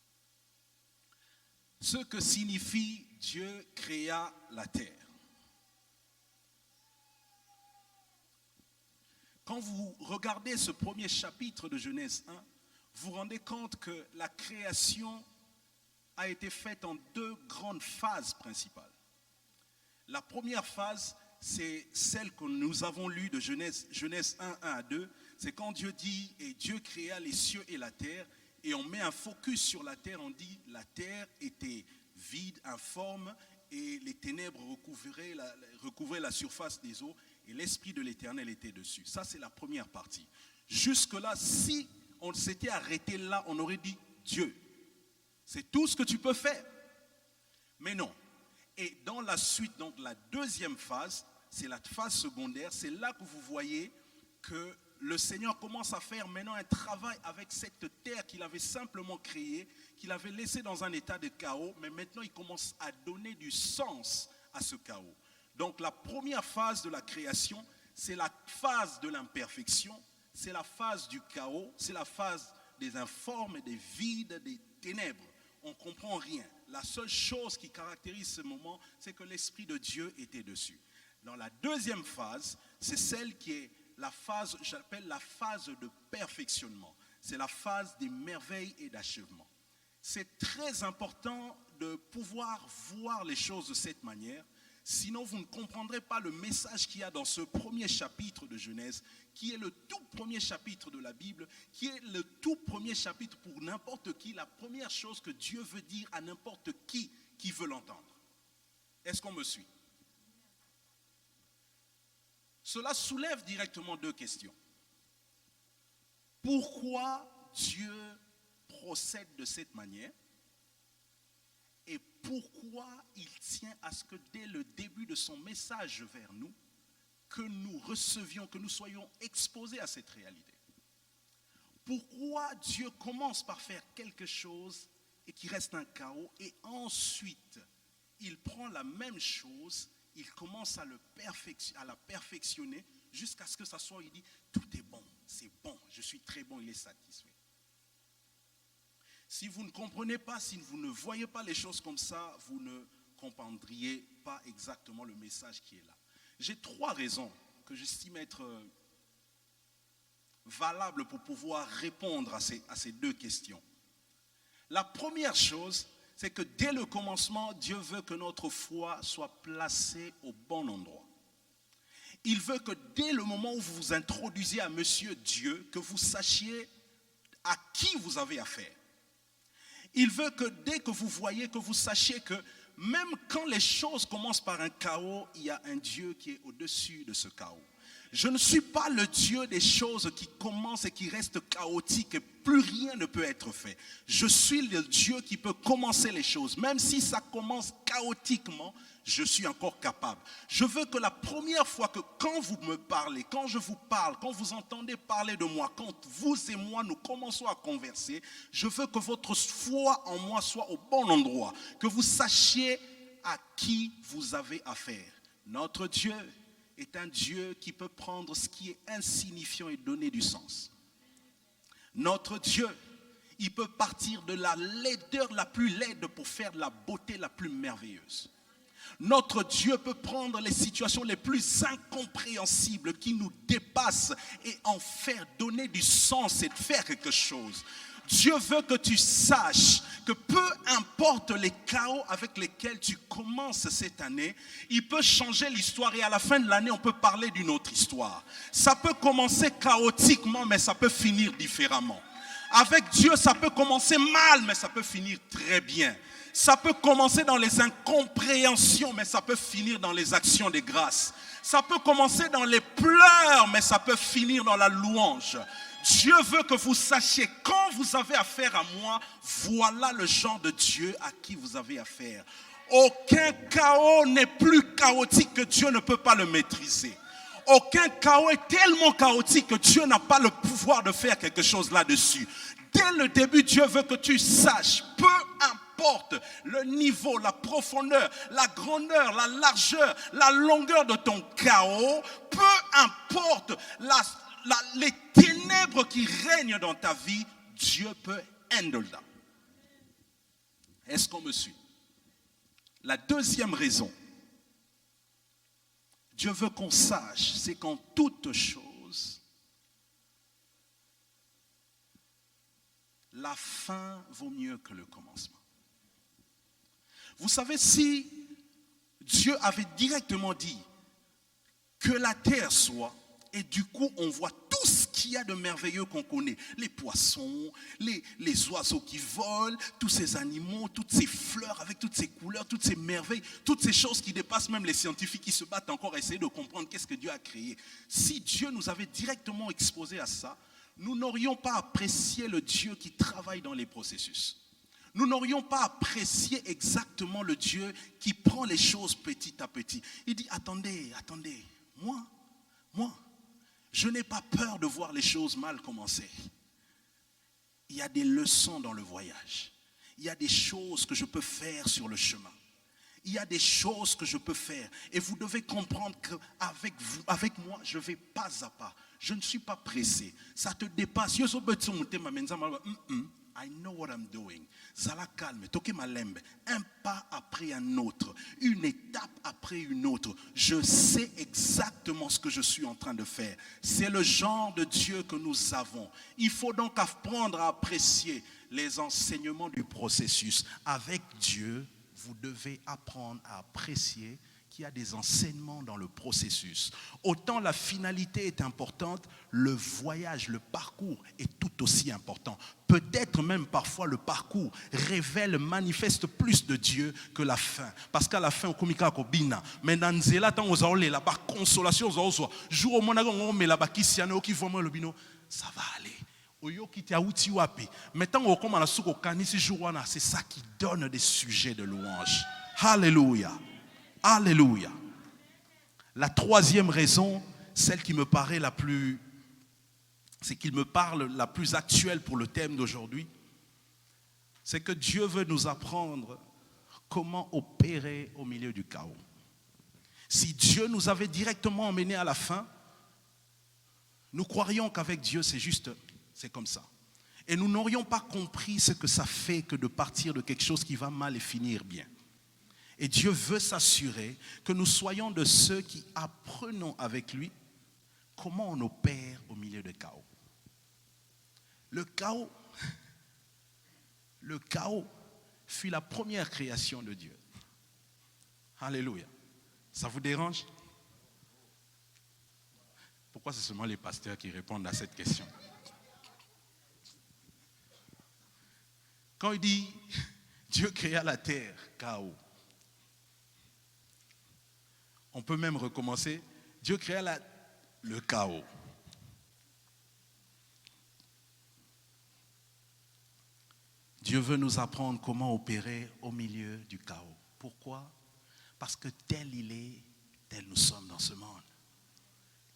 [SPEAKER 3] Ce que signifie Dieu créa la terre. Quand vous regardez ce premier chapitre de Genèse 1, vous vous rendez compte que la création a été faite en 2 grandes phases principales. La première phase, c'est celle que nous avons lue de Genèse 1, 1 à 2. C'est quand Dieu dit « Et Dieu créa les cieux et la terre ». Et on met un focus sur la terre, on dit « La terre était vide, informe, et les ténèbres recouvraient la surface des eaux, et l'Esprit de l'Éternel était dessus ». Ça, c'est la première partie. Jusque-là, si on s'était arrêté là, on aurait dit « Dieu, c'est tout ce que tu peux faire ». Mais non. Et dans la suite, donc la deuxième phase, c'est la phase secondaire, c'est là que vous voyez que le Seigneur commence à faire maintenant un travail avec cette terre qu'il avait simplement créée, qu'il avait laissée dans un état de chaos, mais maintenant il commence à donner du sens à ce chaos. Donc la première phase de la création, c'est la phase de l'imperfection, c'est la phase du chaos, c'est la phase des informes, des vides, des ténèbres. On ne comprend rien. La seule chose qui caractérise ce moment, c'est que l'Esprit de Dieu était dessus. Dans la deuxième phase, c'est celle qui est la phase, j'appelle la phase de perfectionnement. C'est la phase des merveilles et d'achèvement. C'est très important de pouvoir voir les choses de cette manière. Sinon, vous ne comprendrez pas le message qu'il y a dans ce premier chapitre de Genèse, qui est le tout premier chapitre de la Bible, qui est le tout premier chapitre pour n'importe qui, la première chose que Dieu veut dire à n'importe qui veut l'entendre. Est-ce qu'on me suit? Cela soulève directement 2 questions. Pourquoi Dieu procède de cette manière? Et pourquoi il tient à ce que dès le début de son message vers nous, que nous recevions, que nous soyons exposés à cette réalité? Pourquoi Dieu commence par faire quelque chose et qui reste un chaos, et ensuite il prend la même chose, il commence à la perfectionner jusqu'à ce que ça soit, il dit tout est bon, c'est bon, je suis très bon, il est satisfait. Si vous ne comprenez pas, si vous ne voyez pas les choses comme ça, vous ne comprendriez pas exactement le message qui est là. J'ai 3 raisons que j'estime être valables pour pouvoir répondre à ces 2 questions. La première chose, c'est que dès le commencement, Dieu veut que notre foi soit placée au bon endroit. Il veut que dès le moment où vous vous introduisez à Monsieur Dieu, que vous sachiez à qui vous avez affaire. Il veut que dès que vous voyez, que vous sachiez que même quand les choses commencent par un chaos, il y a un Dieu qui est au-dessus de ce chaos. Je ne suis pas le Dieu des choses qui commencent et qui restent chaotiques et plus rien ne peut être fait. Je suis le Dieu qui peut commencer les choses. Même si ça commence chaotiquement, je suis encore capable. Je veux que la première fois que quand vous me parlez, quand je vous parle, quand vous entendez parler de moi, quand vous et moi nous commençons à converser, je veux que votre foi en moi soit au bon endroit. Que vous sachiez à qui vous avez affaire. Notre Dieu est un Dieu qui peut prendre ce qui est insignifiant et donner du sens. Notre Dieu, il peut partir de la laideur la plus laide pour faire de la beauté la plus merveilleuse. Notre Dieu peut prendre les situations les plus incompréhensibles qui nous dépassent et en faire donner du sens et de faire quelque chose. Dieu veut que tu saches que peu importe les chaos avec lesquels tu commences cette année, il peut changer l'histoire et à la fin de l'année, on peut parler d'une autre histoire. Ça peut commencer chaotiquement, mais ça peut finir différemment. Avec Dieu, ça peut commencer mal, mais ça peut finir très bien. Ça peut commencer dans les incompréhensions, mais ça peut finir dans les actions de grâce. Ça peut commencer dans les pleurs, mais ça peut finir dans la louange. Dieu veut que vous sachiez, quand vous avez affaire à moi, voilà le genre de Dieu à qui vous avez affaire. Aucun chaos n'est plus chaotique que Dieu ne peut pas le maîtriser. Aucun chaos est tellement chaotique que Dieu n'a pas le pouvoir de faire quelque chose là-dessus. Dès le début, Dieu veut que tu saches, peu importe le niveau, la profondeur, la grandeur, la largeur, la longueur de ton chaos, peu importe les ténèbres qui règnent dans ta vie, Dieu peut handle that. Est-ce qu'on me suit? La deuxième raison, Dieu veut qu'on sache, c'est qu'en toute chose, la fin vaut mieux que le commencement. Vous savez, si Dieu avait directement dit que la terre soit, et du coup on voit tout ce qu'il y a de merveilleux qu'on connaît, les poissons, les oiseaux qui volent, tous ces animaux, toutes ces fleurs avec toutes ces couleurs, toutes ces merveilles, toutes ces choses qui dépassent même les scientifiques qui se battent encore à essayer de comprendre qu'est-ce que Dieu a créé. Si Dieu nous avait directement exposé à ça, nous n'aurions pas apprécié le Dieu qui travaille dans les processus. Nous n'aurions pas apprécié exactement le Dieu qui prend les choses petit à petit. Il dit, attendez, moi, je n'ai pas peur de voir les choses mal commencer. Il y a des leçons dans le voyage. Il y a des choses que je peux faire sur le chemin. Il y a des choses que je peux faire. Et vous devez comprendre qu'avec moi, je vais pas à pas. Je ne suis pas pressé. Ça te dépasse. I know what I'm doing. Zala calme, toke malembe. Un pas après un autre, une étape après une autre. Je sais exactement ce que je suis en train de faire. C'est le genre de Dieu que nous avons. Il faut donc apprendre à apprécier les enseignements du processus. Avec Dieu, vous devez apprendre à apprécier qu'il y a des enseignements dans le processus. Autant la finalité est importante, le voyage, le parcours est tout aussi important. Peut-être même parfois le parcours révèle, manifeste plus de Dieu que la fin. Parce qu'à la fin, on communique avec Bina. Mais dans Nzela, tant aux aolé, la consolation aux aolé, jour au monagon, on met la bakisiano qui voit moi le bino, ça va aller. Oyo qui t'a outi wapi. Maintenant, on commence à la souko kanisi jouana, c'est ça qui donne des sujets de louange. Alléluia. Alléluia. La troisième raison, celle qui me paraît c'est qu'il me parle la plus actuelle pour le thème d'aujourd'hui, c'est que Dieu veut nous apprendre comment opérer au milieu du chaos. Si Dieu nous avait directement emmenés à la fin, nous croirions qu'avec Dieu c'est comme ça. Et nous n'aurions pas compris ce que ça fait que de partir de quelque chose qui va mal et finir bien. Et Dieu veut s'assurer que nous soyons de ceux qui apprenons avec lui comment on opère au milieu de chaos. Le chaos fut la première création de Dieu. Alléluia. Ça vous dérange? Pourquoi c'est seulement les pasteurs qui répondent à cette question? Quand il dit Dieu créa la terre, chaos. On peut même recommencer. Dieu créa le chaos. Dieu veut nous apprendre comment opérer au milieu du chaos. Pourquoi? Parce que tel il est, tel nous sommes dans ce monde.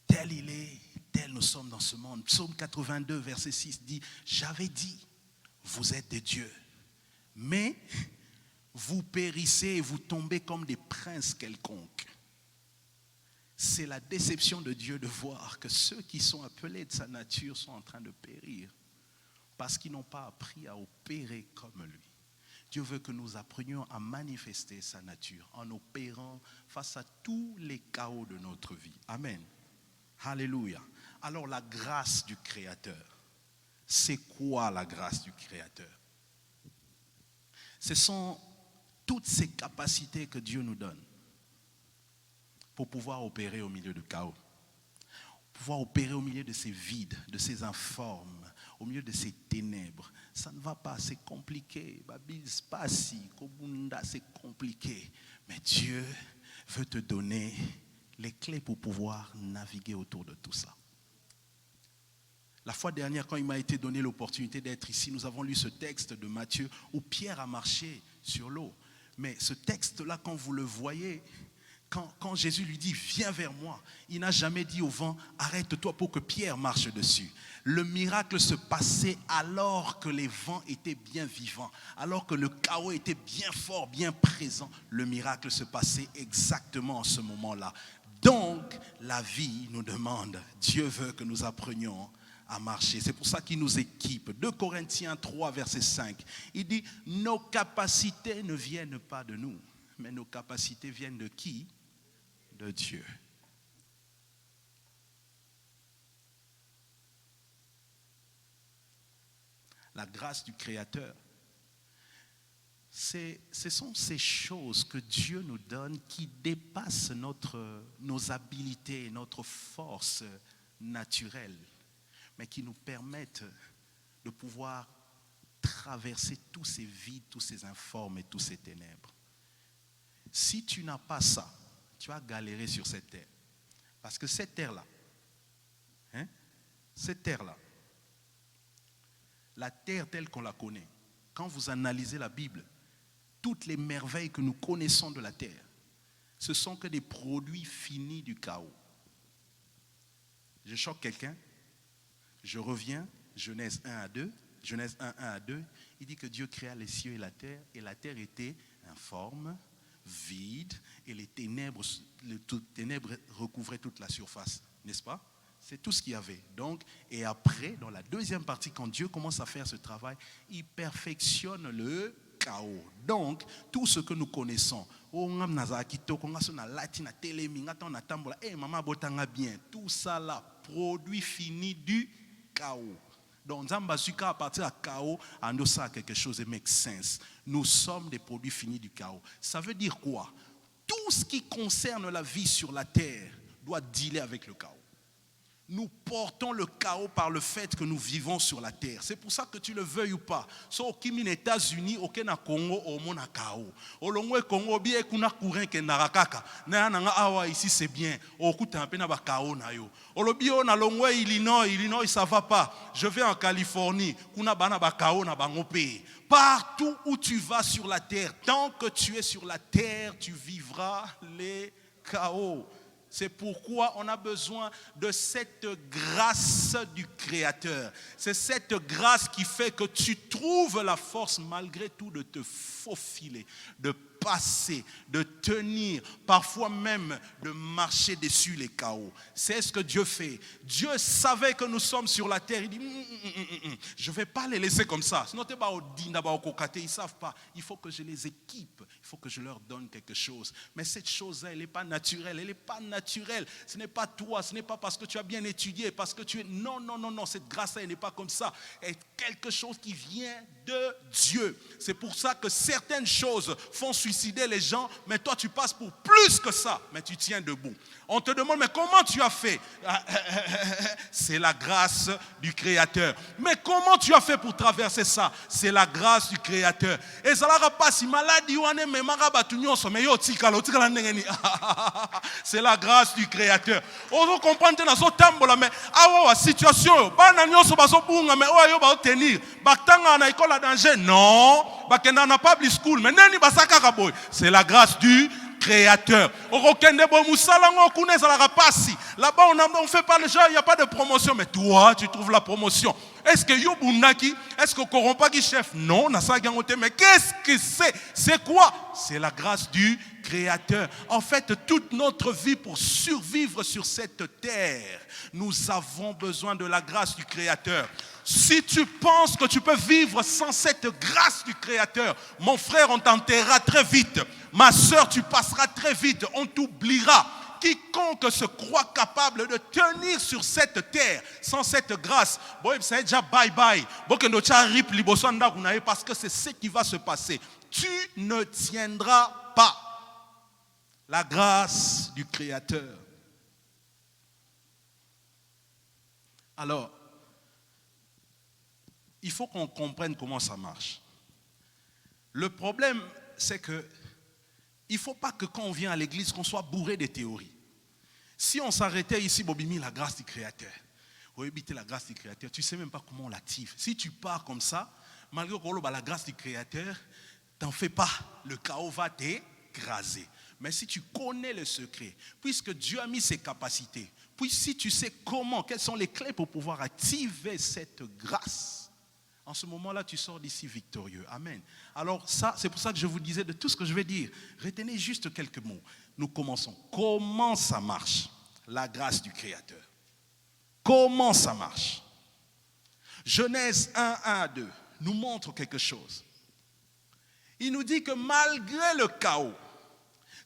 [SPEAKER 3] Tel il est, tel nous sommes dans ce monde. Psaume 82, verset 6 dit, « J'avais dit, vous êtes des dieux, mais vous périssez et vous tombez comme des princes quelconques. » C'est la déception de Dieu de voir que ceux qui sont appelés de sa nature sont en train de périr parce qu'ils n'ont pas appris à opérer comme lui. Dieu veut que nous apprenions à manifester sa nature en opérant face à tous les chaos de notre vie. Amen. Alléluia. Alors la grâce du Créateur, c'est quoi la grâce du Créateur? Ce sont toutes ces capacités que Dieu nous donne pour pouvoir opérer au milieu du chaos, pouvoir opérer au milieu de ces vides, de ces informes, au milieu de ces ténèbres. Ça ne va pas, c'est compliqué. C'est compliqué. Mais Dieu veut te donner les clés pour pouvoir naviguer autour de tout ça. La fois dernière, quand il m'a été donné l'opportunité d'être ici, nous avons lu ce texte de Matthieu où Pierre a marché sur l'eau. Mais ce texte-là, quand vous le voyez, quand Jésus lui dit « Viens vers moi », il n'a jamais dit au vent « Arrête-toi pour que Pierre marche dessus ». Le miracle se passait alors que les vents étaient bien vivants, alors que le chaos était bien fort, bien présent. Le miracle se passait exactement en ce moment-là. Donc, la vie nous demande, Dieu veut que nous apprenions à marcher. C'est pour ça qu'il nous équipe. 2 Corinthiens 3, verset 5. Il dit, nos capacités ne viennent pas de nous, mais nos capacités viennent de qui? De Dieu. La grâce du Créateur, ce sont ces choses que Dieu nous donne qui dépassent nos habiletés, notre force naturelle, mais qui nous permettent de pouvoir traverser tous ces vides, tous ces informes et tous ces ténèbres. Si tu n'as pas ça, tu vas galérer sur cette terre. Parce que cette terre-là, la terre telle qu'on la connaît, quand vous analysez la Bible, toutes les merveilles que nous connaissons de la terre, ce sont que des produits finis du chaos. Je choque quelqu'un, je reviens, Genèse 1 à 2, Genèse 1, 1 à 2, il dit que Dieu créa les cieux et la terre était informe, vide, et les ténèbres recouvraient toute la surface, n'est-ce pas? C'est tout ce qu'il y avait. Donc, et après, dans la deuxième partie, quand Dieu commence à faire ce travail, il perfectionne le chaos. Donc, tout ce que nous connaissons, tout ça là, produit fini du chaos. Donc, à partir du chaos, on a quelque chose qui make sense. Nous sommes des produits finis du chaos. Ça veut dire quoi? Tout ce qui concerne la vie sur la terre doit dealer avec le chaos. Nous portons le chaos par le fait que nous vivons sur la terre. C'est pour ça que tu le veuilles ou pas. So kimi les États-Unis, au Congo, au monde chaos. Au Longwe Congo, bien kuna courant que narakaka. Na nga awa ici c'est bien. Au kuta pe na ba chaos na yo. Au lobio na Longwe Illinois ça va pas. Je vais en Californie, kuna bana ba chaos na bango pe. Partout où tu vas sur la terre, tant que tu es sur la terre, tu vivras les chaos. C'est pourquoi on a besoin de cette grâce du Créateur. C'est cette grâce qui fait que tu trouves la force malgré tout de te faufiler, de passer, de tenir, parfois même de marcher dessus les chaos. C'est ce que Dieu fait. Dieu savait que nous sommes sur la terre. Il dit, je ne vais pas les laisser comme ça. Sinon, ils ne savent pas. Il faut que je les équipe. Il faut que je leur donne quelque chose. Mais cette chose-là, elle n'est pas naturelle. Elle n'est pas naturelle. Ce n'est pas toi. Ce n'est pas parce que tu as bien étudié, parce que tu es... Non. Cette grâce-là, elle n'est pas comme ça. Elle est quelque chose qui vient de Dieu. C'est pour ça que certaines choses font suicide suicider les gens, mais toi tu passes pour plus que ça, mais tu tiens debout. On te demande, mais comment tu as fait? C'est la grâce du Créateur. Mais comment tu as fait pour traverser ça? C'est la grâce du Créateur. Et ça ne pas si maladie ou c'est la grâce du Créateur. On comprend que dans ce temps, mais la situation, non, c'est la grâce du Créateur. Là-bas, on ne fait pas le genre, il n'y a pas de promotion. Mais toi, tu trouves la promotion. Est-ce que Yobunaki, est-ce que Korompaki chef? Non, mais qu'est-ce que c'est? C'est quoi? C'est la grâce du Créateur. En fait, toute notre vie pour survivre sur cette terre, nous avons besoin de la grâce du Créateur. Si tu penses que tu peux vivre sans cette grâce du Créateur, mon frère, on t'enterrera très vite. Ma soeur, tu passeras très vite. On t'oubliera. Quiconque se croit capable de tenir sur cette terre sans cette grâce, c'est déjà bye bye. Parce que c'est ce qui va se passer. Tu ne tiendras pas. La grâce du Créateur. Alors, il faut qu'on comprenne comment ça marche. Le problème, c'est que il ne faut pas que quand on vient à l'église, qu'on soit bourré de théories. Si on s'arrêtait ici, Bobimi, la grâce du Créateur, la grâce du Créateur, tu ne sais même pas comment on l'active. Si tu pars comme ça, malgré la grâce du Créateur, t'en fais pas, le chaos va t'écraser. Mais si tu connais le secret, puisque Dieu a mis ses capacités, puis si tu sais comment, quelles sont les clés pour pouvoir activer cette grâce, en ce moment-là, tu sors d'ici victorieux. Amen. Alors ça, c'est pour ça que je vous disais de tout ce que je vais dire. Retenez juste quelques mots. Nous commençons. Comment ça marche? La grâce du Créateur. Comment ça marche? Genèse 1, 1 à 2 nous montre quelque chose. Il nous dit que malgré le chaos,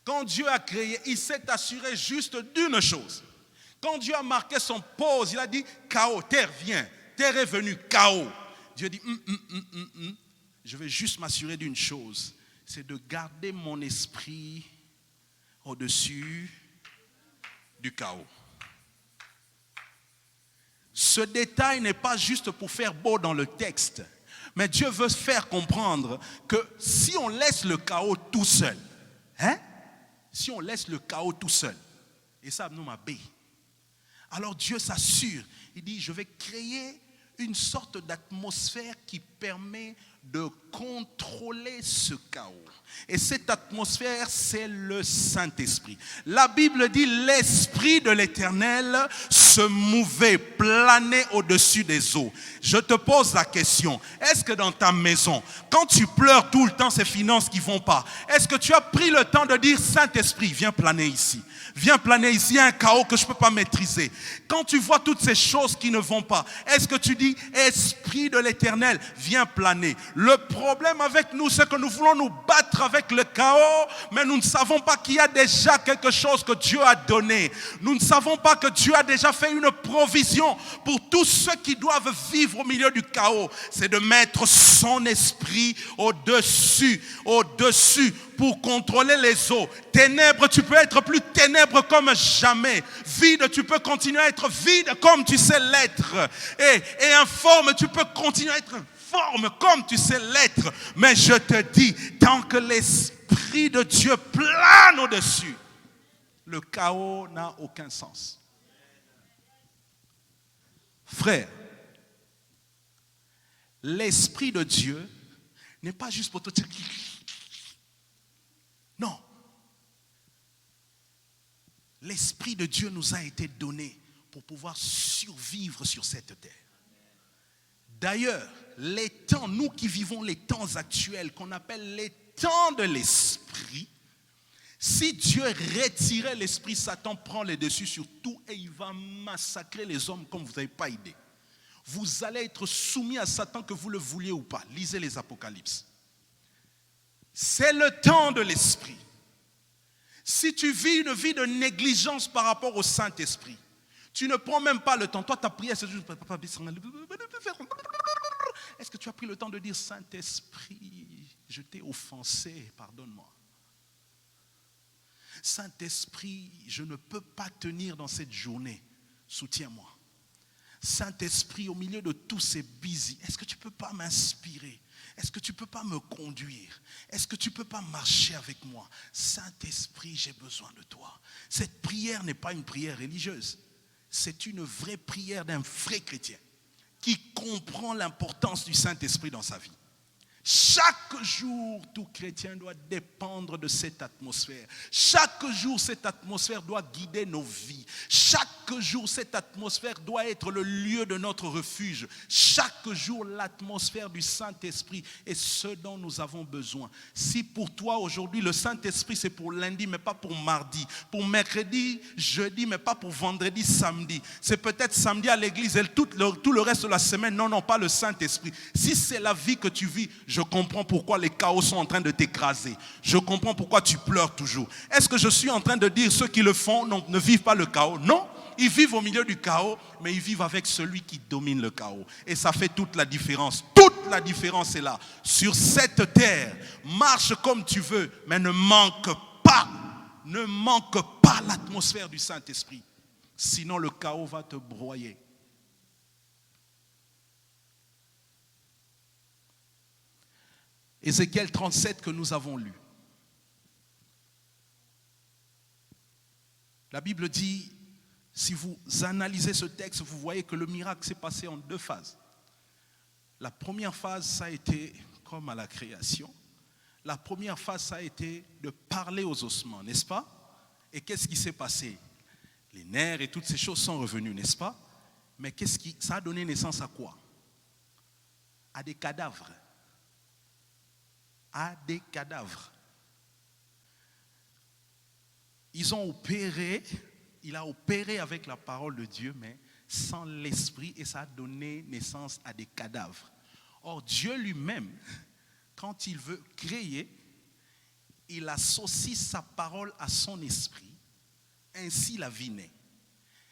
[SPEAKER 3] quand Dieu a créé, il s'est assuré juste d'une chose. Quand Dieu a marqué son pause, il a dit chaos, terre vient, terre est venue, chaos. Dieu dit, je vais juste m'assurer d'une chose, c'est de garder mon esprit au-dessus du chaos. Ce détail n'est pas juste pour faire beau dans le texte, mais Dieu veut faire comprendre que si on laisse le chaos tout seul, si on laisse le chaos tout seul, et ça nous m'abbaye, alors Dieu s'assure, il dit, je vais créer une sorte d'atmosphère qui permet de contrôler ce chaos. Et cette atmosphère, c'est le Saint-Esprit. La Bible dit, l'Esprit de l'Éternel se mouvait, planait au-dessus des eaux. Je te pose la question, est-ce que dans ta maison, quand tu pleures tout le temps ces finances qui ne vont pas, est-ce que tu as pris le temps de dire, Saint-Esprit, viens planer ici. Viens planer ici, il y a un chaos que je ne peux pas maîtriser. Quand tu vois toutes ces choses qui ne vont pas, est-ce que tu dis, Esprit de l'Éternel, viens planer? Le problème avec nous, c'est que nous voulons nous battre avec le chaos, mais nous ne savons pas qu'il y a déjà quelque chose que Dieu a donné. Nous ne savons pas que Dieu a déjà fait une provision pour tous ceux qui doivent vivre au milieu du chaos. C'est de mettre son esprit au-dessus pour contrôler les eaux. Ténèbres, tu peux être plus ténèbres comme jamais. Vide, tu peux continuer à être vide comme tu sais l'être. Et informe, tu peux continuer à être informe comme tu sais l'être. Mais je te dis, tant que l'Esprit de Dieu plane au-dessus, le chaos n'a aucun sens. Frère, l'Esprit de Dieu n'est pas juste pour te dire... Non. L'Esprit de Dieu nous a été donné pour pouvoir survivre sur cette terre. D'ailleurs, les temps, nous qui vivons les temps actuels, qu'on appelle les temps de l'Esprit, si Dieu retirait l'Esprit, Satan prend les dessus sur tout et il va massacrer les hommes comme vous n'avez pas idée. Vous allez être soumis à Satan que vous le vouliez ou pas. Lisez les Apocalypses. C'est le temps de l'Esprit. Si tu vis une vie de négligence par rapport au Saint-Esprit, tu ne prends même pas le temps. Toi, ta prière, c'est juste... Est-ce que tu as pris le temps de dire, Saint-Esprit, je t'ai offensé, pardonne-moi. Saint-Esprit, je ne peux pas tenir dans cette journée. Soutiens-moi. Saint-Esprit, au milieu de tous ces busy, est-ce que tu ne peux pas m'inspirer? Est-ce que tu ne peux pas me conduire? Est-ce que tu ne peux pas marcher avec moi? Saint-Esprit, j'ai besoin de toi. Cette prière n'est pas une prière religieuse. C'est une vraie prière d'un vrai chrétien qui comprend l'importance du Saint-Esprit dans sa vie. Chaque jour, tout chrétien doit dépendre de cette atmosphère. Chaque jour, cette atmosphère doit guider nos vies. Chaque jour, cette atmosphère doit être le lieu de notre refuge. Chaque jour, l'atmosphère du Saint-Esprit est ce dont nous avons besoin. Si pour toi, aujourd'hui, le Saint-Esprit, c'est pour lundi, mais pas pour mardi. Pour mercredi, jeudi, mais pas pour vendredi, samedi. C'est peut-être samedi à l'église et tout le reste de la semaine. Non, non, pas le Saint-Esprit. Si c'est la vie que tu vis, je comprends pourquoi les chaos sont en train de t'écraser. Je comprends pourquoi tu pleures toujours. Est-ce que je suis en train de dire ceux qui le font ne vivent pas le chaos? Non, ils vivent au milieu du chaos, mais ils vivent avec celui qui domine le chaos. Et ça fait toute la différence. Toute la différence est là. Sur cette terre, marche comme tu veux, mais ne manque pas l'atmosphère du Saint-Esprit. Sinon le chaos va te broyer. Ézéchiel 37 que nous avons lu. La Bible dit, si vous analysez ce texte, vous voyez que le miracle s'est passé en 2 phases. La première phase, ça a été comme à la création. La première phase, ça a été de parler aux ossements, n'est-ce pas? Et qu'est-ce qui s'est passé? Les nerfs et toutes ces choses sont revenues, n'est-ce pas? Mais ça a donné naissance à quoi? À des cadavres. À des cadavres. Il a opéré avec la parole de Dieu, mais sans l'esprit, et ça a donné naissance à des cadavres. Or, Dieu lui-même, quand il veut créer, il associe sa parole à son esprit, ainsi la vie naît.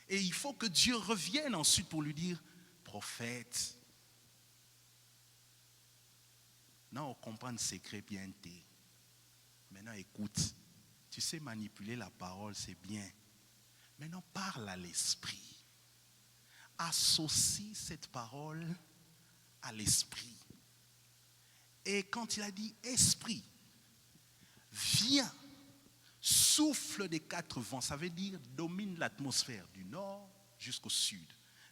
[SPEAKER 3] Et il faut que Dieu revienne ensuite pour lui dire, prophète, non, on comprend le secret bien. Maintenant, écoute. Tu sais manipuler la parole, c'est bien. Maintenant, parle à l'esprit. Associe cette parole à l'esprit. Et quand il a dit esprit, viens, souffle des 4 vents, ça veut dire domine l'atmosphère du nord jusqu'au sud.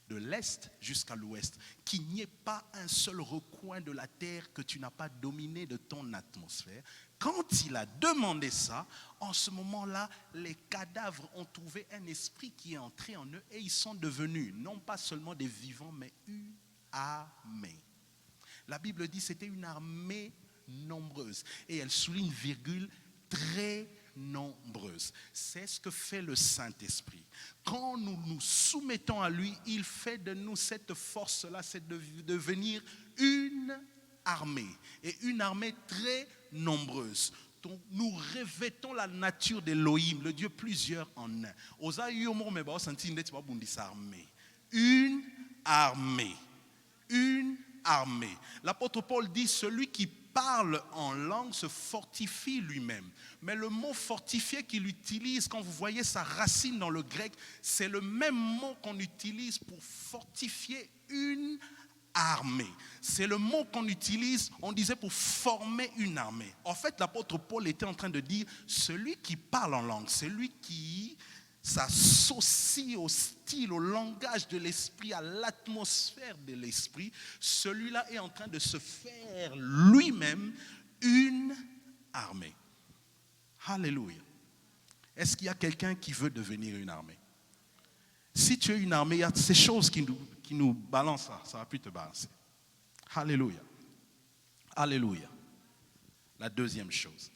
[SPEAKER 3] De l'est jusqu'à l'ouest, qu'il n'y ait pas un seul recoin de la terre que tu n'as pas dominé de ton atmosphère. Quand il a demandé ça, en ce moment-là, les cadavres ont trouvé un esprit qui est entré en eux et ils sont devenus non pas seulement des vivants, mais une armée. La Bible dit que c'était une armée nombreuse et elle souligne virgule très nombreuse. C'est ce que fait le Saint-Esprit. Quand nous nous soumettons à lui, il fait de nous cette force-là, c'est de devenir une armée. Et une armée très nombreuse. Donc, nous revêtons la nature d'Elohim, le Dieu plusieurs en un. Une armée. Une armée. L'apôtre Paul dit, celui qui parle en langue se fortifie lui-même. Mais le mot fortifier qu'il utilise, quand vous voyez sa racine dans le grec, c'est le même mot qu'on utilise pour fortifier une armée. C'est le mot qu'on utilise, on disait pour former une armée. En fait, l'apôtre Paul était en train de dire, celui qui parle en langue, celui qui s'associe au style, au langage de l'esprit, à l'atmosphère de l'esprit, celui-là est en train de se faire lui-même une armée. Alléluia. Est-ce qu'il y a quelqu'un qui veut devenir une armée? Si tu es une armée, il y a ces choses qui nous balancent, ça va plus te balancer. Alléluia. Alléluia. La deuxième chose.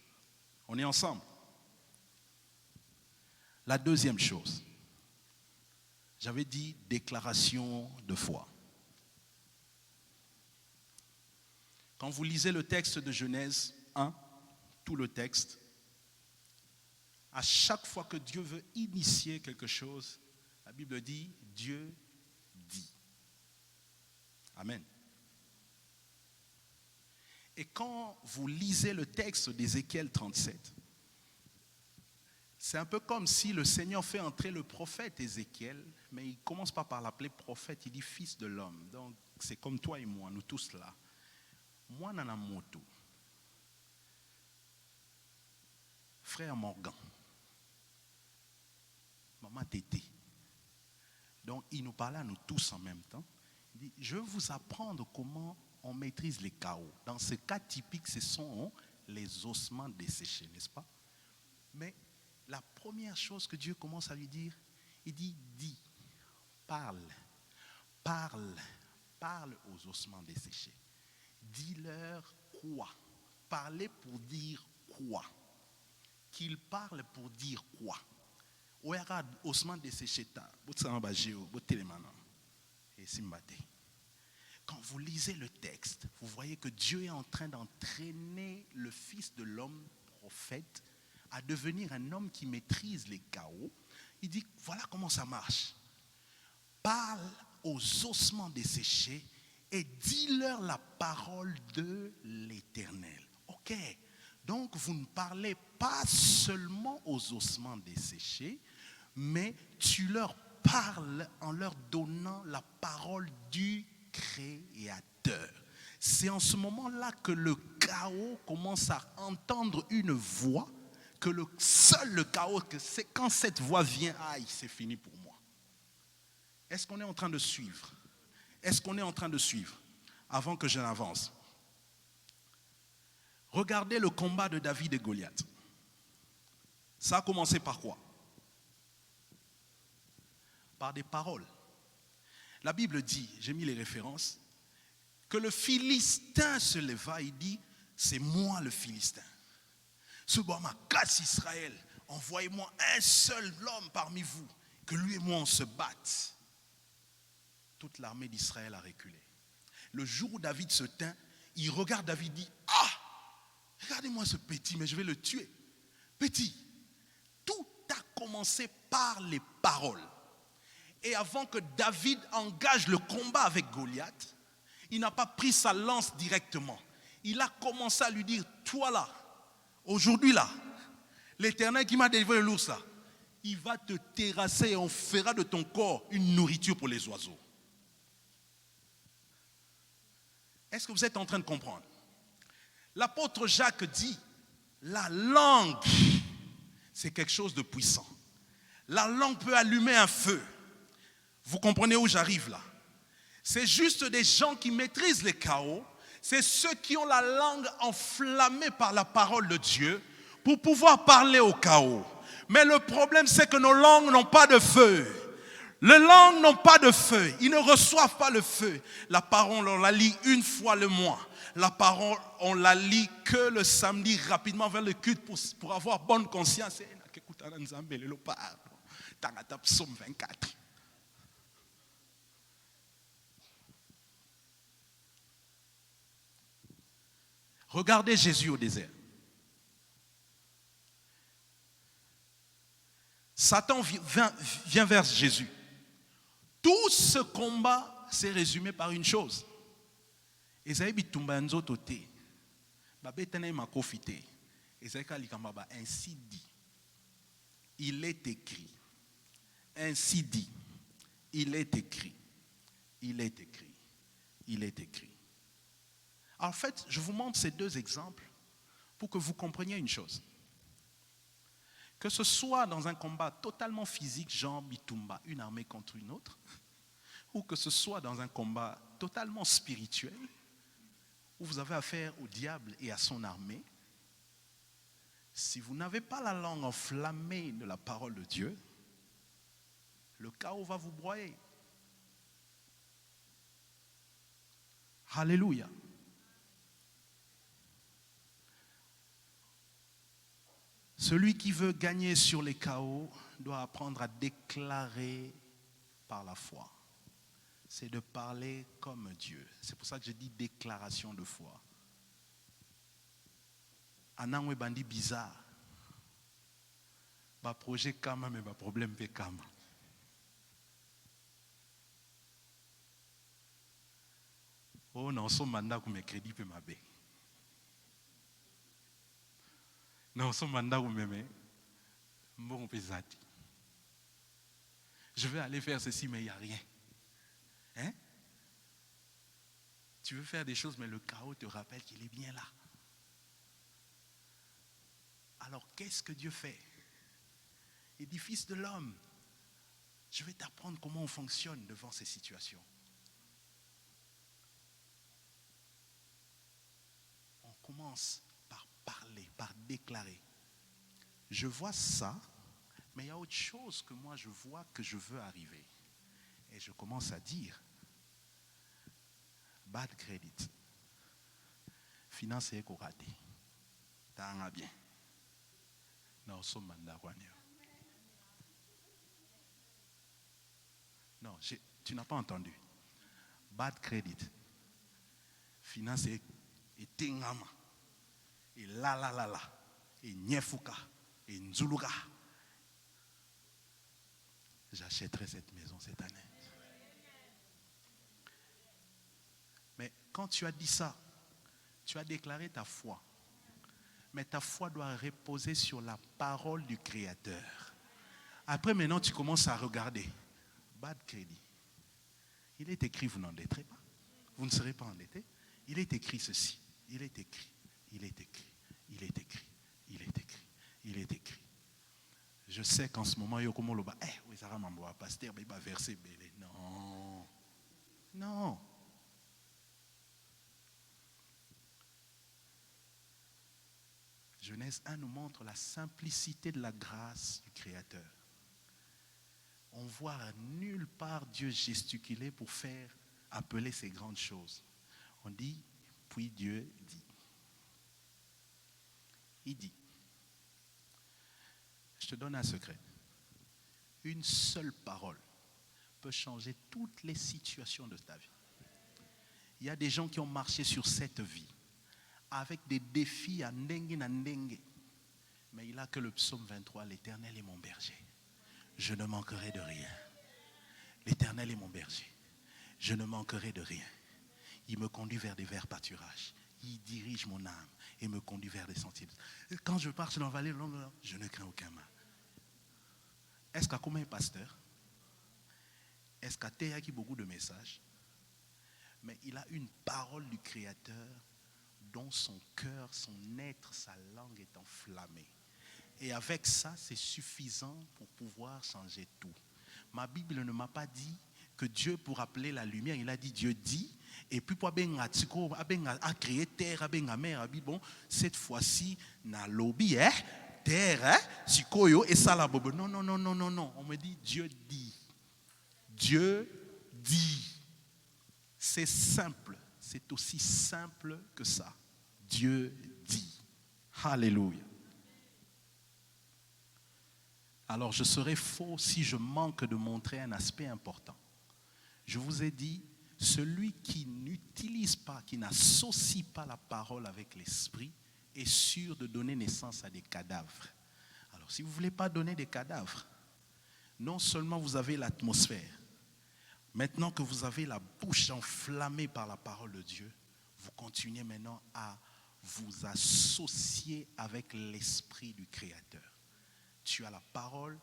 [SPEAKER 3] On est ensemble. La deuxième chose, j'avais dit déclaration de foi. Quand vous lisez le texte de Genèse 1, tout le texte, à chaque fois que Dieu veut initier quelque chose, la Bible dit, Dieu dit. Amen. Et quand vous lisez le texte d'Ézéchiel 37, C'est un peu comme si le Seigneur fait entrer le prophète Ézéchiel, mais il ne commence pas par l'appeler prophète, il dit fils de l'homme. Donc c'est comme toi et moi, nous tous là. Moi, nana moto. Frère Morgan. Maman Tété. Donc il nous parlait à nous tous en même temps. Il dit, je vais vous apprendre comment on maîtrise les chaos. Dans ce cas typique, ce sont les ossements desséchés, n'est-ce pas? Mais la première chose que Dieu commence à lui dire, il dit, dis, parle aux ossements desséchés. Dis-leur quoi? Parlez pour dire quoi? Qu'ils parlent pour dire quoi? Ossements desséchés, quand vous lisez le texte, vous voyez que Dieu est en train d'entraîner le Fils de l'homme, prophète, à devenir un homme qui maîtrise les chaos. Il dit, voilà comment ça marche. Parle aux ossements desséchés et dis-leur la parole de l'Éternel. Ok, donc vous ne parlez pas seulement aux ossements desséchés, mais tu leur parles en leur donnant la parole du Créateur. C'est en ce moment-là que le chaos commence à entendre une voix, que le chaos, que c'est quand cette voix vient, aïe, c'est fini pour moi. Est-ce qu'on est en train de suivre? Est-ce qu'on est en train de suivre? Avant que je n'avance. Regardez le combat de David et Goliath. Ça a commencé par quoi? Par des paroles. La Bible dit, j'ai mis les références, que le Philistin se leva et dit, c'est moi le Philistin. Ce ma casse Israël, envoyez-moi un seul homme parmi vous, que lui et moi on se batte. Toute l'armée d'Israël a reculé. Le jour où David se tint, il regarde David et dit, ah, regardez-moi ce petit, mais je vais le tuer. Petit, tout a commencé par les paroles. Et avant que David engage le combat avec Goliath, il n'a pas pris sa lance directement. Il a commencé à lui dire, toi là, aujourd'hui là, l'Éternel qui m'a délivré le l'ours là, il va te terrasser et on fera de ton corps une nourriture pour les oiseaux. Est-ce que vous êtes en train de comprendre? L'apôtre Jacques dit, la langue, c'est quelque chose de puissant. La langue peut allumer un feu. Vous comprenez où j'arrive là? C'est juste des gens qui maîtrisent les chaos. C'est ceux qui ont la langue enflammée par la parole de Dieu pour pouvoir parler au chaos. Mais le problème, c'est que nos langues n'ont pas de feu. Les langues n'ont pas de feu. Ils ne reçoivent pas le feu. La parole, on la lit une fois le mois. La parole, on la lit que le samedi, rapidement vers le culte pour avoir bonne conscience. Psaume 24. Regardez Jésus au désert. Satan vient vers Jésus. Tout ce combat s'est résumé par une chose. Ainsi dit. Il est écrit. Ainsi dit. Il est écrit. Il est écrit. Il est écrit. En fait, je vous montre ces deux exemples pour que vous compreniez une chose. Que ce soit dans un combat totalement physique, genre Bitumba, une armée contre une autre, ou que ce soit dans un combat totalement spirituel, où vous avez affaire au diable et à son armée, si vous n'avez pas la langue enflammée de la parole de Dieu, le chaos va vous broyer. Alléluia. Celui qui veut gagner sur les chaos doit apprendre à déclarer par la foi. C'est de parler comme Dieu. C'est pour ça que je dis déclaration de foi. Anangwe bandi bizarre. Ba projet kama mais ba problème pe kama. Oh non, son mandat comme crédit pe mabe. Non, son mandat ou même Bon pesati. Je vais aller faire ceci, mais il n'y a rien. Hein? Tu veux faire des choses, mais le chaos te rappelle qu'il est bien là. Alors, qu'est-ce que Dieu fait? Il dit, fils de l'homme, je vais t'apprendre comment on fonctionne devant ces situations. On commence par parler, par déclarer. Je vois ça, mais il y a autre chose que moi je vois que je veux arriver. Et je commence à dire, bad credit, finance est raté, t'as bien. Non, non, tu n'as pas entendu. Bad credit, finance est tingama, et la, et nyefuka, et nzuluka. J'achèterai cette maison cette année. Mais quand tu as dit ça, tu as déclaré ta foi. Mais ta foi doit reposer sur la parole du Créateur. Après, maintenant, tu commences à regarder. Bad crédit. Il est écrit, vous n'endetterez pas. Vous ne serez pas endetté. Il est écrit ceci. Il est écrit. Il est écrit. Il est écrit. Il est écrit. Il est écrit. Je sais qu'en ce moment, il y a comme le bas. Oui, ça va pasteur, il va verser belé. Non. Non. Genèse 1 nous montre la simplicité de la grâce du Créateur. On voit nulle part Dieu gesticuler pour faire appeler ces grandes choses. On dit, puis Dieu dit. Il dit, je te donne un secret. Une seule parole peut changer toutes les situations de ta vie. Il y a des gens qui ont marché sur cette vie avec des défis à ndengue na ndengue. Mais il a que le psaume 23, l'Éternel est mon berger. Je ne manquerai de rien. L'Éternel est mon berger. Je ne manquerai de rien. Il me conduit vers des verts pâturages. Il dirige mon âme et me conduit vers des sentiers. Quand je marche dans la vallée, je ne crains aucun mal. Est-ce qu'à combien pasteur? Est-ce qu'à Théa qui a beaucoup de messages? Mais il a une parole du Créateur dont son cœur, son être, sa langue est enflammée. Et avec ça, c'est suffisant pour pouvoir changer tout. Ma Bible ne m'a pas dit que Dieu, pour appeler la lumière, il a dit Dieu dit. Et puis pour créer terre, mer, bon, cette fois-ci, na lobby, terre, sikoyo et ça la bobo. Non. On me dit Dieu dit. Dieu dit. C'est simple. C'est aussi simple que ça. Dieu dit. Alléluia. Alors je serais faux si je manque de montrer un aspect important. Je vous ai dit, celui qui n'utilise pas, qui n'associe pas la parole avec l'esprit, est sûr de donner naissance à des cadavres. Alors si vous ne voulez pas donner des cadavres, non seulement vous avez l'atmosphère, maintenant que vous avez la bouche enflammée par la parole de Dieu, vous continuez maintenant à vous associer avec l'esprit du Créateur. Tu as la parole,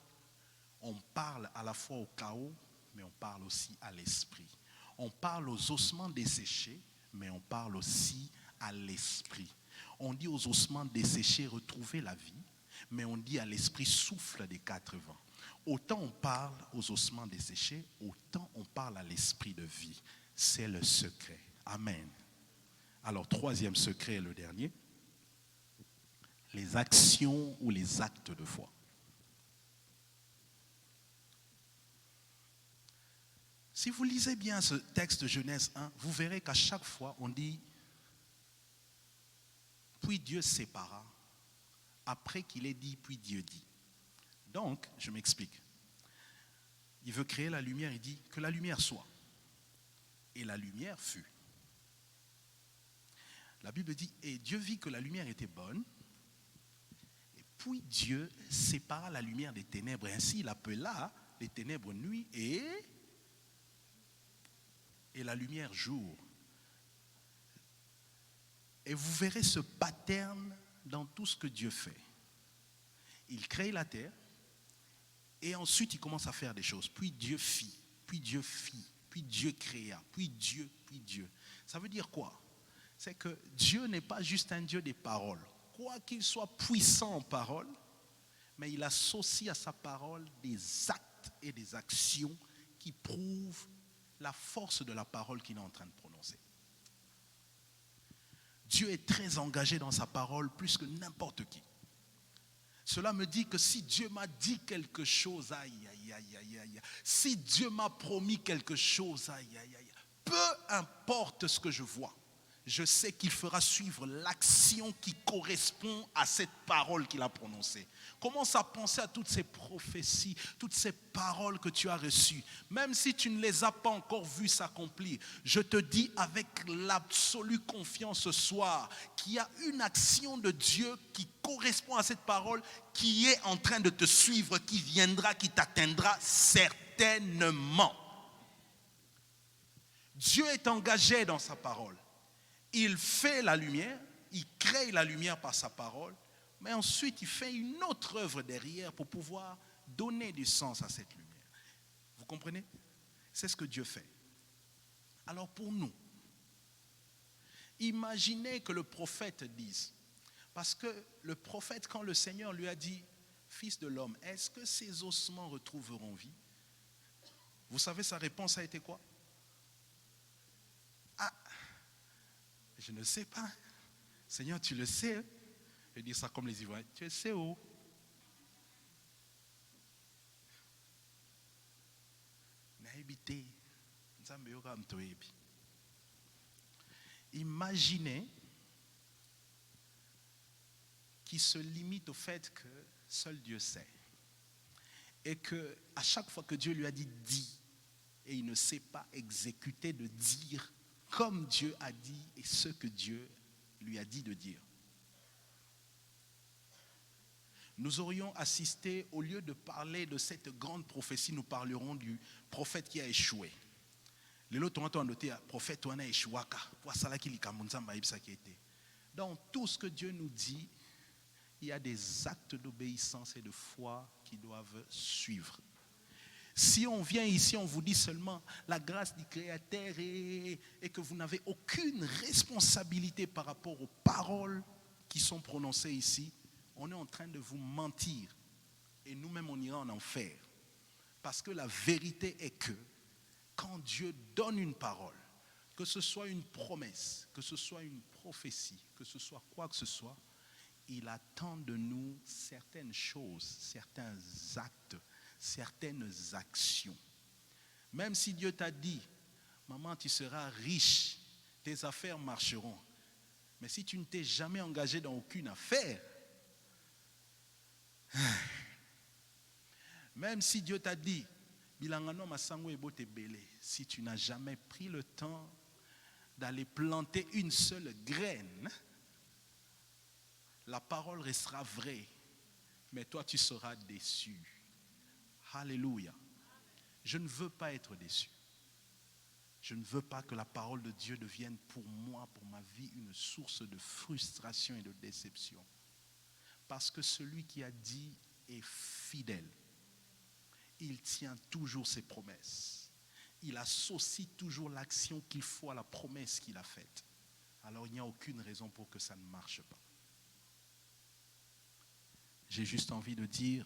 [SPEAKER 3] on parle à la fois au chaos, mais on parle aussi à l'esprit. On parle aux ossements desséchés, mais on parle aussi à l'esprit. On dit aux ossements desséchés, retrouvez la vie, mais on dit à l'esprit, souffle des quatre vents. Autant on parle aux ossements desséchés, autant on parle à l'esprit de vie. C'est le secret. Amen. Alors, troisième secret, le dernier. Les actions ou les actes de foi. Si vous lisez bien ce texte de Genèse 1, vous verrez qu'à chaque fois, on dit « Puis Dieu sépara », après qu'il ait dit « Puis Dieu dit ». Donc, je m'explique. Il veut créer la lumière, il dit que la lumière soit. Et la lumière fut. La Bible dit, et Dieu vit que la lumière était bonne, et puis Dieu sépara la lumière des ténèbres. Et ainsi, il appela les ténèbres nuit et la lumière jour. Et vous verrez ce pattern dans tout ce que Dieu fait. Il crée la terre, Et ensuite, il commence à faire des choses. Puis Dieu fit, puis Dieu fit, puis Dieu créa, puis Dieu, puis Dieu. Ça veut dire quoi? C'est que Dieu n'est pas juste un Dieu des paroles. Quoi qu'il soit puissant en parole, mais il associe à sa parole des actes et des actions qui prouvent la force de la parole qu'il est en train de prononcer. Dieu est très engagé dans sa parole plus que n'importe qui. Cela me dit que si Dieu m'a dit quelque chose, aïe, aïe, aïe, aïe, aïe, si Dieu m'a promis quelque chose, aïe, aïe, aïe, peu importe ce que je vois, je sais qu'il fera suivre l'action qui correspond à cette parole qu'il a prononcée. Commence à penser à toutes ces prophéties, toutes ces paroles que tu as reçues. Même si tu ne les as pas encore vues s'accomplir, je te dis avec l'absolue confiance ce soir qu'il y a une action de Dieu qui correspond à cette parole, qui est en train de te suivre, qui viendra, qui t'atteindra certainement. Dieu est engagé dans sa parole. Il fait la lumière, il crée la lumière par sa parole, mais ensuite il fait une autre œuvre derrière pour pouvoir donner du sens à cette lumière. Vous comprenez? C'est ce que Dieu fait. Alors pour nous, imaginez que le prophète dise, parce que le prophète, quand le Seigneur lui a dit, fils de l'homme, est-ce que ces ossements retrouveront vie? Vous savez, sa réponse a été quoi? Ah, je ne sais pas. Seigneur, tu le sais. Je dis ça comme les Ivoiriens. Tu le sais où? Imaginez qu'il se limite au fait que seul Dieu sait. Et que à chaque fois que Dieu lui a dit « dis », et il ne sait pas exécuter de dire comme Dieu a dit et ce que Dieu lui a dit de dire. Nous aurions assisté, au lieu de parler de cette grande prophétie, nous parlerons du prophète qui a échoué. Dans tout ce que Dieu nous dit, il y a des actes d'obéissance et de foi qui doivent suivre. Si on vient ici, on vous dit seulement la grâce du Créateur et que vous n'avez aucune responsabilité par rapport aux paroles qui sont prononcées ici, on est en train de vous mentir. Et nous-mêmes, on ira en enfer. Parce que la vérité est que quand Dieu donne une parole, que ce soit une promesse, que ce soit une prophétie, que ce soit quoi que ce soit, il attend de nous certaines choses, certains actes, certaines actions. Même si Dieu t'a dit, maman, tu seras riche, tes affaires marcheront. Mais si tu ne t'es jamais engagé dans aucune affaire, même si Dieu t'a dit, si tu n'as jamais pris le temps d'aller planter une seule graine, la parole restera vraie, mais toi tu seras déçu. Alléluia. Je ne veux pas être déçu. Je ne veux pas que la parole de Dieu devienne pour moi, pour ma vie, une source de frustration et de déception. Parce que celui qui a dit est fidèle. Il tient toujours ses promesses. Il associe toujours l'action qu'il faut à la promesse qu'il a faite. Alors il n'y a aucune raison pour que ça ne marche pas. J'ai juste envie de dire,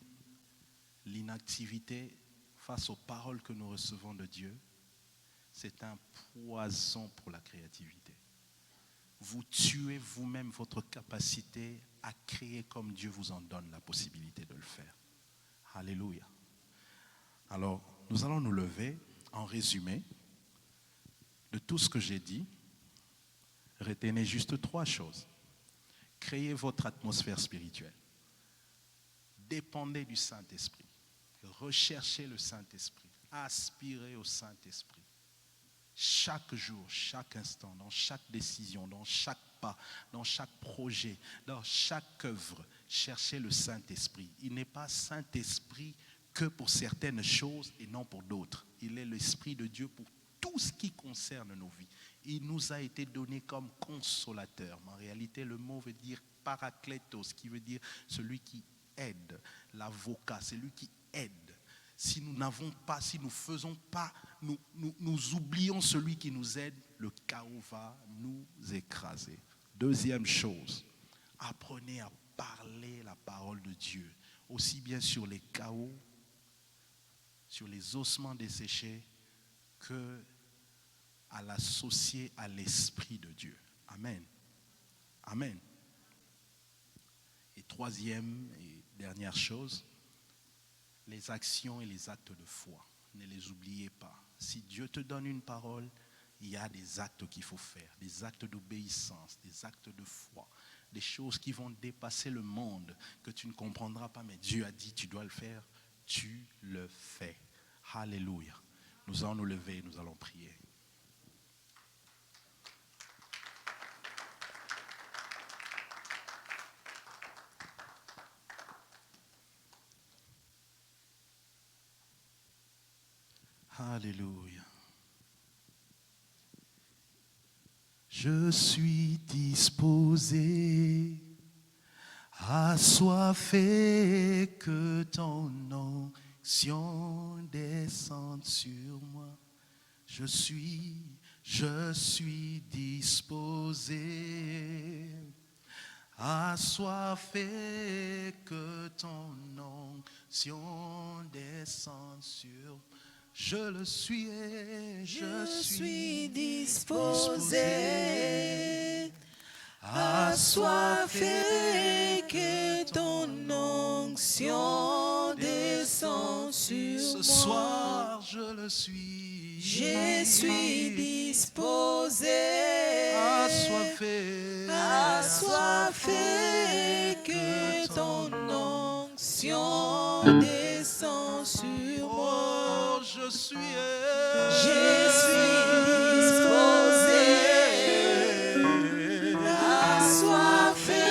[SPEAKER 3] l'inactivité face aux paroles que nous recevons de Dieu, c'est un poison pour la créativité. Vous tuez vous-même votre capacité à créer comme Dieu vous en donne la possibilité de le faire. Alléluia. Alors, nous allons nous lever en résumé de tout ce que j'ai dit. Retenez juste 3 choses. Créez votre atmosphère spirituelle. Dépendez du Saint-Esprit. Recherchez le Saint-Esprit. Aspirez au Saint-Esprit. Chaque jour, chaque instant, dans chaque décision, dans chaque pas, dans chaque projet, dans chaque œuvre, cherchez le Saint-Esprit. Il n'est pas Saint-Esprit que pour certaines choses et non pour d'autres. Il est l'Esprit de Dieu pour tout ce qui concerne nos vies. Il nous a été donné comme consolateur. Mais en réalité, le mot veut dire parakletos, qui veut dire celui qui aide, l'avocat, celui qui aide. si nous n'avons pas, si nous ne faisons pas, nous oublions celui qui nous aide, le chaos va nous écraser. Deuxième chose, apprenez à parler la parole de Dieu, aussi bien sur les chaos, sur les ossements desséchés, que à l'associer à l'Esprit de Dieu. Amen. Amen. Et troisième et dernière chose, les actions et les actes de foi. Ne les oubliez pas. Si Dieu te donne une parole, il y a des actes qu'il faut faire, des actes d'obéissance, des actes de foi, des choses qui vont dépasser le monde, que tu ne comprendras pas, mais Dieu a dit, tu dois le faire, tu le fais. Alléluia. Nous allons nous lever et nous allons prier. Alléluia. Je suis disposé, assoiffé, que ton onction descende sur moi. Je suis disposé, assoiffé, que ton onction descende sur moi. Je le suis et je suis disposé,
[SPEAKER 1] assoiffé, que ton onction descend sur
[SPEAKER 3] ce
[SPEAKER 1] moi.
[SPEAKER 3] soir, je le suis.
[SPEAKER 1] Je suis disposé, assoiffé, que ton onction descend sur moi.
[SPEAKER 3] Je suis
[SPEAKER 1] disposé, assoiffé,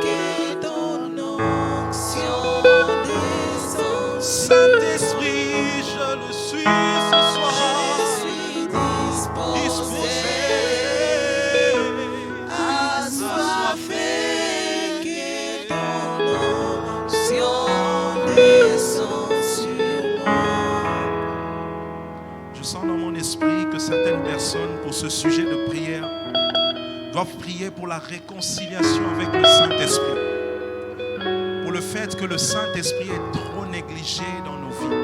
[SPEAKER 1] que ton onction descend.
[SPEAKER 3] Saint-Esprit, je le suis ce soir.
[SPEAKER 1] Je suis disposé, assoiffé, que ton onction descend sur moi.
[SPEAKER 3] Je sens dans mon esprit que certaines personnes, pour ce sujet de prière, doivent prier pour la réconciliation avec le Saint-Esprit. Pour le fait que le Saint-Esprit est trop négligé dans nos vies.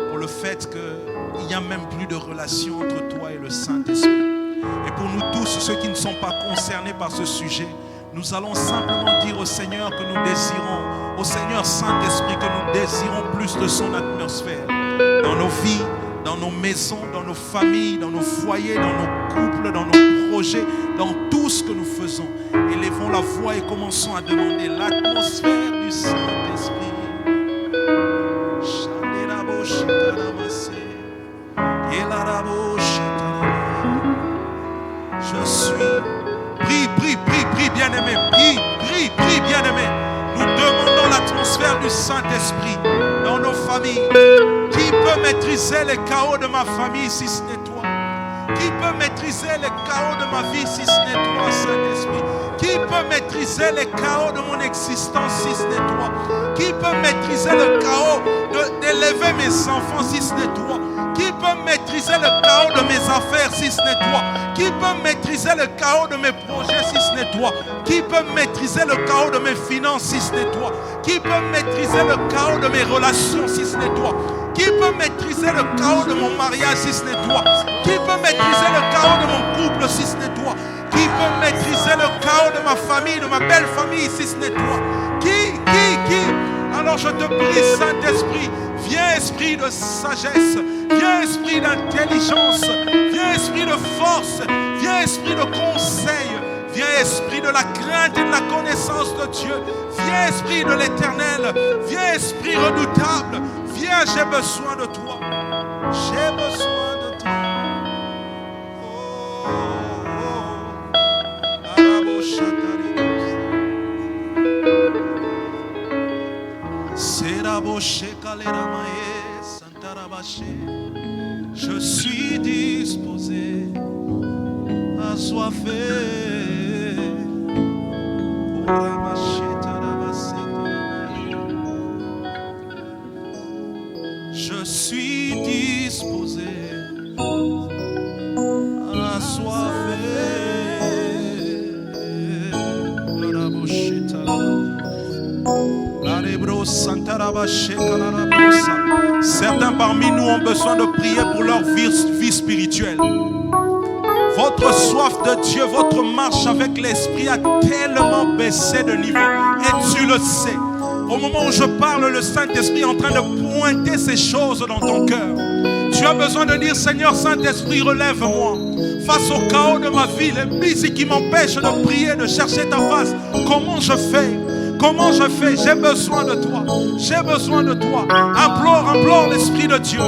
[SPEAKER 3] Pour le fait qu'il n'y a même plus de relation entre toi et le Saint-Esprit. Et pour nous tous, ceux qui ne sont pas concernés par ce sujet, nous allons simplement dire au Seigneur que nous désirons, au Seigneur Saint-Esprit, que nous désirons plus de son atmosphère dans nos vies, dans nos maisons, dans nos familles, dans nos foyers, dans nos couples, dans nos projets, dans tout ce que nous faisons. Élevons la voix et commençons à demander l'atmosphère du Saint-Esprit. Je suis. Prie, bien-aimé. Prie, bien-aimé. Nous demandons l'atmosphère du Saint-Esprit dans nos familles. Qui peut maîtriser les chaos de ma famille si ce n'est toi? Qui peut maîtriser les chaos de ma vie si ce n'est toi, Saint-Esprit? Qui peut maîtriser les chaos de mon existence si ce n'est toi? Qui peut maîtriser le chaos d'élever mes enfants si ce n'est toi? Qui peut maîtriser le chaos de mes affaires si ce n'est toi? Qui peut maîtriser le chaos de mes projets si ce n'est toi? Qui peut maîtriser le chaos de mes finances si ce n'est toi? Qui peut maîtriser le chaos de mes relations si ce n'est toi? Qui peut maîtriser le chaos de mon mariage si ce n'est toi? Qui peut maîtriser le chaos de mon couple si ce n'est toi? Qui peut maîtriser le chaos de ma famille, de ma belle famille si ce n'est toi? Qui? Alors je te prie, Saint-Esprit, viens esprit de sagesse, viens esprit d'intelligence, viens esprit de force, viens esprit de conseil, viens esprit de la crainte et de la connaissance de Dieu, viens esprit de l'éternel, viens esprit redoutable, viens, j'ai besoin de toi, j'ai besoin de toi. Je suis disposé, assoiffé. Certains parmi nous ont besoin de prier pour leur vie spirituelle. Votre soif de Dieu, votre marche avec l'Esprit a tellement baissé de niveau. Et tu le sais. Au moment où je parle, le Saint-Esprit est en train de pointer ces choses dans ton cœur. Tu as besoin de dire, Seigneur Saint-Esprit, relève-moi. Face au chaos de ma vie, les busy qui m'empêchent de prier, de chercher ta face. Comment je fais? Comment je fais? J'ai besoin de toi. J'ai besoin de toi. Implore l'Esprit de Dieu.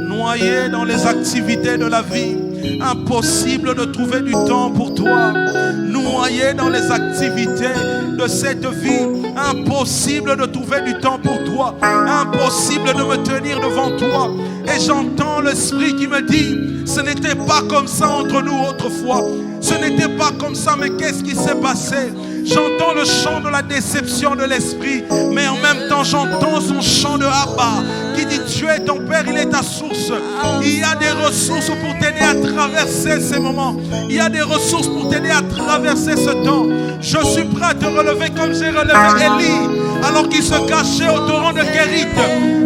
[SPEAKER 3] Noyé dans les activités de la vie, impossible de trouver du temps pour toi. Noyé dans les activités de cette vie, impossible de trouver du temps pour toi. Impossible de me tenir devant toi. Et j'entends l'Esprit qui me dit, ce n'était pas comme ça entre nous autrefois. Ce n'était pas comme ça, mais qu'est-ce qui s'est passé? J'entends le chant de la déception de l'Esprit, mais en même temps j'entends son chant de Abba qui dit, tu es ton Père, il est ta source. Il y a des ressources pour t'aider à traverser ces moments. Il y a des ressources pour t'aider à traverser ce temps. Je suis prêt à te relever comme j'ai relevé Élie alors qu'il se cachait au torrent de Guérite.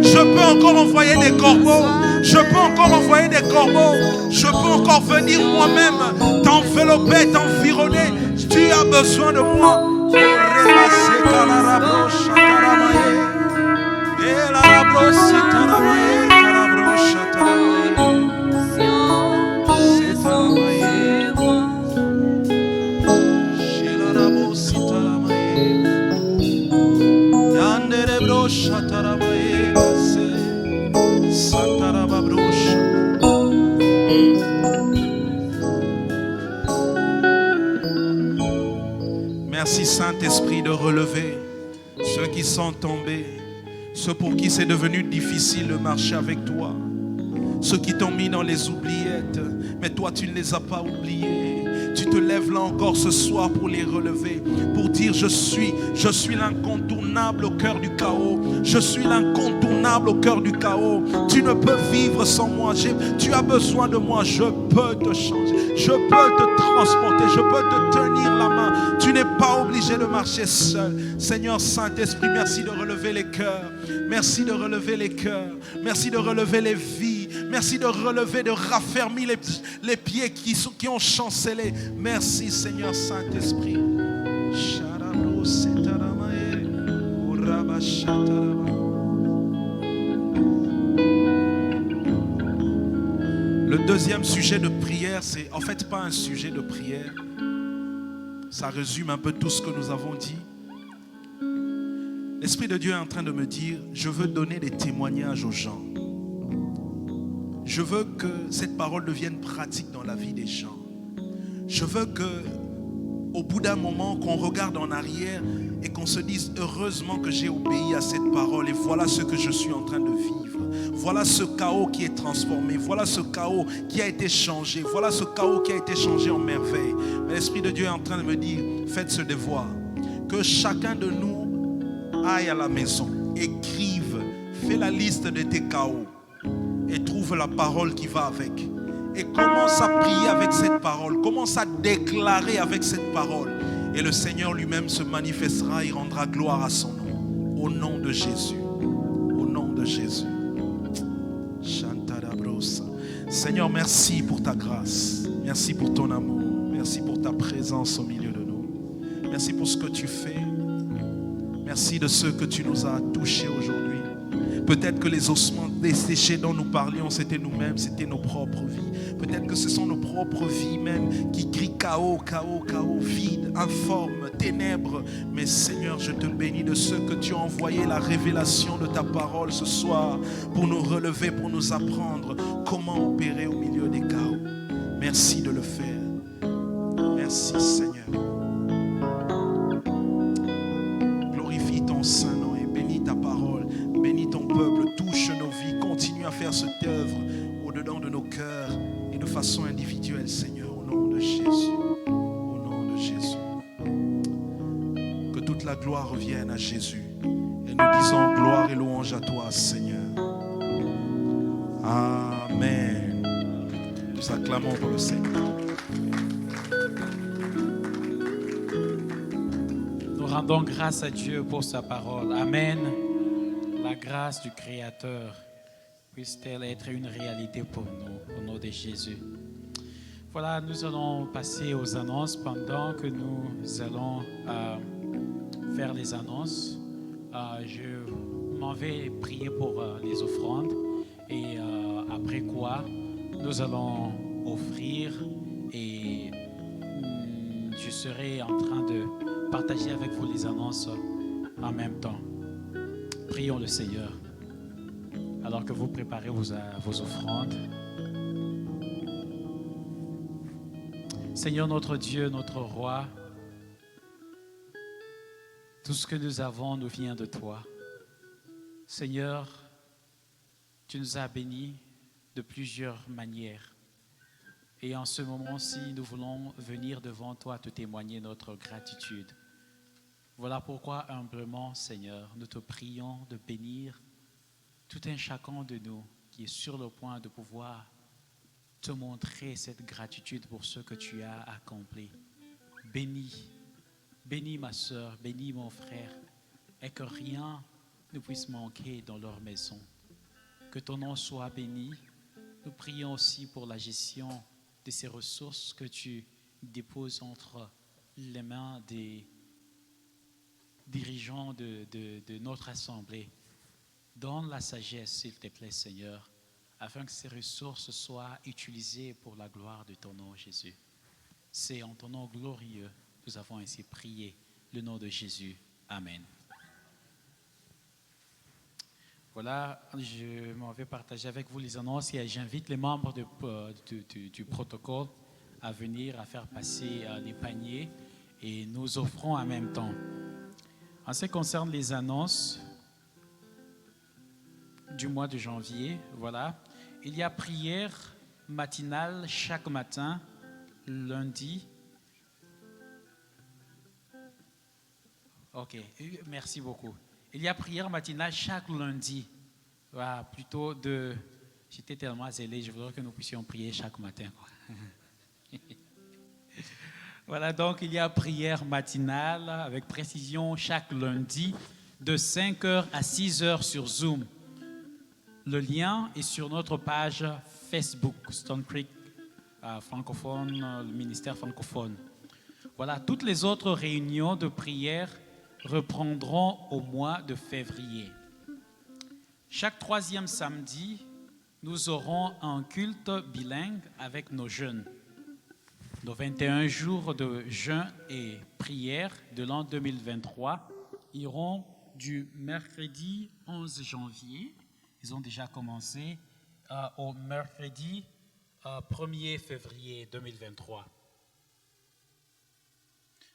[SPEAKER 3] Je peux encore envoyer des corbeaux. Je peux encore envoyer des corbeaux. Je peux encore venir moi-même t'envelopper, t'environner. Tu as besoin de moi. Merci Saint-Esprit de relever ceux qui sont tombés, ceux pour qui c'est devenu difficile de marcher avec toi, ceux qui t'ont mis dans les oubliettes, mais toi tu ne les as pas oubliés. Tu te lèves là encore ce soir pour les relever, pour dire je suis l'incontournable au cœur du chaos. Je suis l'incontournable au cœur du chaos. Tu ne peux vivre sans moi. Tu as besoin de moi. Je peux te changer. Je peux te transporter. Je peux te tenir la main. Tu n'es pas obligé de marcher seul. Seigneur Saint-Esprit, merci de relever les cœurs. Merci de relever les cœurs. Merci de relever les vies. Merci de relever, de raffermir les pieds qui ont chancelé. Merci Seigneur Saint-Esprit. Le deuxième sujet de prière, c'est en fait pas un sujet de prière. Ça résume un peu tout ce que nous avons dit. L'Esprit de Dieu est en train de me dire, je veux donner des témoignages aux gens. Je veux que cette parole devienne pratique dans la vie des gens. Je veux que, au bout d'un moment, qu'on regarde en arrière et qu'on se dise heureusement que j'ai obéi à cette parole et voilà ce que je suis en train de vivre. Voilà ce chaos qui est transformé. Voilà ce chaos qui a été changé. Voilà ce chaos qui a été changé en merveille. Mais l'Esprit de Dieu est en train de me dire, faites ce devoir. Que chacun de nous aille à la maison, écrive, fais la liste de tes chaos. Et trouve la parole qui va avec. Et commence à prier avec cette parole. Commence à déclarer avec cette parole. Et le Seigneur lui-même se manifestera. Il rendra gloire à son nom. Au nom de Jésus. Au nom de Jésus. Seigneur, merci pour ta grâce. Merci pour ton amour. Merci pour ta présence au milieu de nous. Merci pour ce que tu fais. Merci de ce que tu nous as touchés aujourd'hui. Peut-être que les ossements desséchés dont nous parlions, c'était nous-mêmes, c'était nos propres vies. Peut-être que ce sont nos propres vies même qui crient chaos, chaos, chaos, vide, informe, ténèbres. Mais Seigneur, je te bénis de ce que tu as envoyé la révélation de ta parole ce soir pour nous relever, pour nous apprendre comment opérer au milieu des chaos. Merci de le faire. Merci Seigneur. Glorifie ton Saint-Nom et bénis ta parole. Bénis ton peuple, touche nos vies, continue à faire cette œuvre au-dedans de nos cœurs et de façon individuelle, Seigneur, au nom de Jésus. Au nom de Jésus. Que toute la gloire revienne à Jésus. Et nous disons gloire et louange à toi, Seigneur. Amen. Amen. Nous acclamons pour le Seigneur.
[SPEAKER 2] Nous rendons grâce à Dieu pour sa parole. Amen. La grâce du Créateur puisse-t-elle être une réalité pour nous, au nom de Jésus. Voilà, nous allons passer aux annonces pendant que nous allons faire les annonces. Je m'en vais prier pour les offrandes et après quoi nous allons offrir et je serai en train de partager avec vous les annonces en même temps. Prions le Seigneur alors que vous préparez vos offrandes. Seigneur notre Dieu, notre Roi, tout ce que nous avons nous vient de toi. Seigneur, tu nous as bénis de plusieurs manières. Et en ce moment-ci, nous voulons venir devant toi te témoigner notre gratitude. Voilà pourquoi, humblement, Seigneur, nous te prions de bénir tout un chacun de nous qui est sur le point de pouvoir te montrer cette gratitude pour ce que tu as accompli. Bénis ma soeur, bénis mon frère, et que rien ne puisse manquer dans leur maison. Que ton nom soit béni. Nous prions aussi pour la gestion de ces ressources que tu déposes entre les mains des dirigeants de notre assemblée. Donne la sagesse, s'il te plaît, Seigneur, afin que ces ressources soient utilisées pour la gloire de ton nom, Jésus. C'est en ton nom glorieux que nous avons ainsi prié, le nom de Jésus. Amen. Voilà, je m'en vais partager avec vous les annonces et j'invite les membres du protocole à venir, à faire passer les paniers et nous offrons en même temps. En ce qui concerne les annonces du mois de janvier, voilà, il y a prière matinale chaque matin, lundi. Ok, merci beaucoup. Il y a prière matinale chaque lundi. Voilà, plutôt de... J'étais tellement zélé, je voudrais que nous puissions prier chaque matin. Voilà, donc il y a prière matinale avec précision chaque lundi de 5h à 6h sur Zoom. Le lien est sur notre page Facebook, Stone Creek francophone, le ministère francophone. Voilà, toutes les autres réunions de prière reprendront au mois de février. Chaque troisième samedi, nous aurons un culte bilingue avec nos jeunes. Nos 21 jours de jeûne et prière de l'an 2023 iront du mercredi 11 janvier, ils ont déjà commencé, au mercredi 1er février 2023.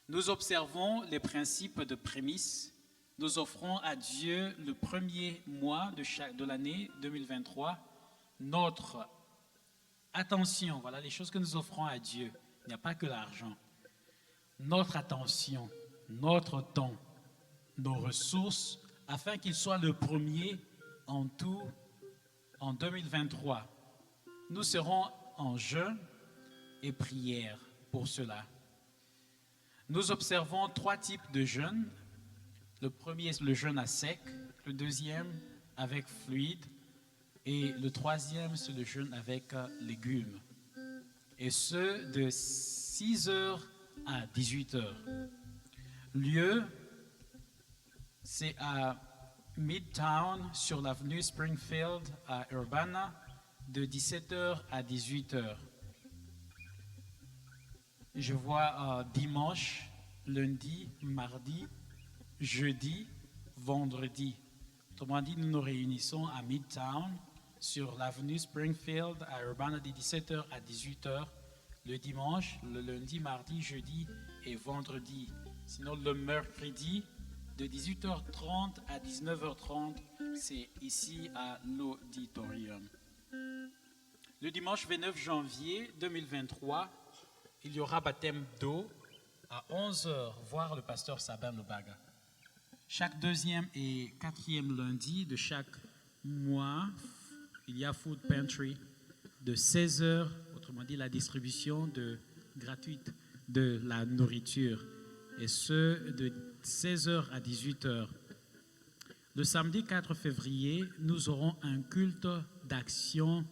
[SPEAKER 2] Nous observons les principes de prémisse. Nous offrons à Dieu le premier mois de l'année 2023 notre attention. Voilà les choses que nous offrons à Dieu. Il n'y a pas que l'argent. Notre attention, notre temps, nos ressources, afin qu'il soit le premier en tout en 2023. Nous serons en jeûne et prière pour cela. Nous observons 3 types de jeûnes. Le premier, c'est le jeûne à sec. Le deuxième, avec fluide. Et le troisième, c'est le jeûne avec légumes. Et ce, de 6h à 18h. Lieu, c'est à Midtown, sur l'avenue Springfield, à Urbana, de 17h à 18h. Je vois dimanche, lundi, mardi, jeudi, vendredi. Autrement dit, nous nous réunissons à Midtown, sur l'avenue Springfield, à Urbana, de 17h à 18h, le dimanche, le lundi, mardi, jeudi et vendredi. Sinon, le mercredi, de 18h30 à 19h30, c'est ici à l'auditorium. Le dimanche 29 janvier 2023, il y aura baptême d'eau à 11h, voir le pasteur Sabin Lubaga. Chaque deuxième et quatrième lundi de chaque mois, il y a Food Pantry de 16h, autrement dit la distribution gratuite de la nourriture, et ce de 16h à 18h. Le samedi 4 février, nous aurons un culte d'action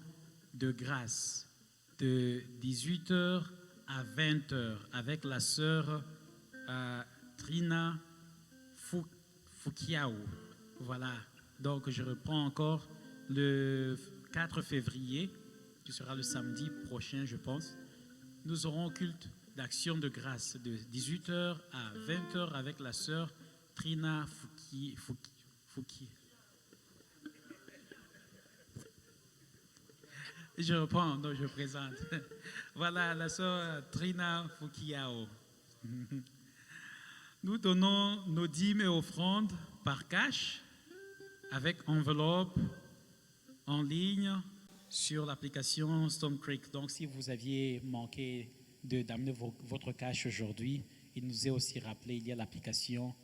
[SPEAKER 2] de grâce de 18h à 20h avec la sœur Trina Fukiao. Voilà, donc je reprends encore le 4 février, qui sera le samedi prochain, je pense. Nous aurons culte d'action de grâce de 18h à 20h avec la sœur Trina Fuki. Je reprends, donc je présente. Voilà, la sœur Trina Fukiao. Nous donnons nos dîmes et offrandes par cash, avec enveloppe, en ligne, sur l'application Stone Creek. Donc, si vous aviez manqué d'amener votre cash aujourd'hui, il nous est aussi rappelé, il y a l'application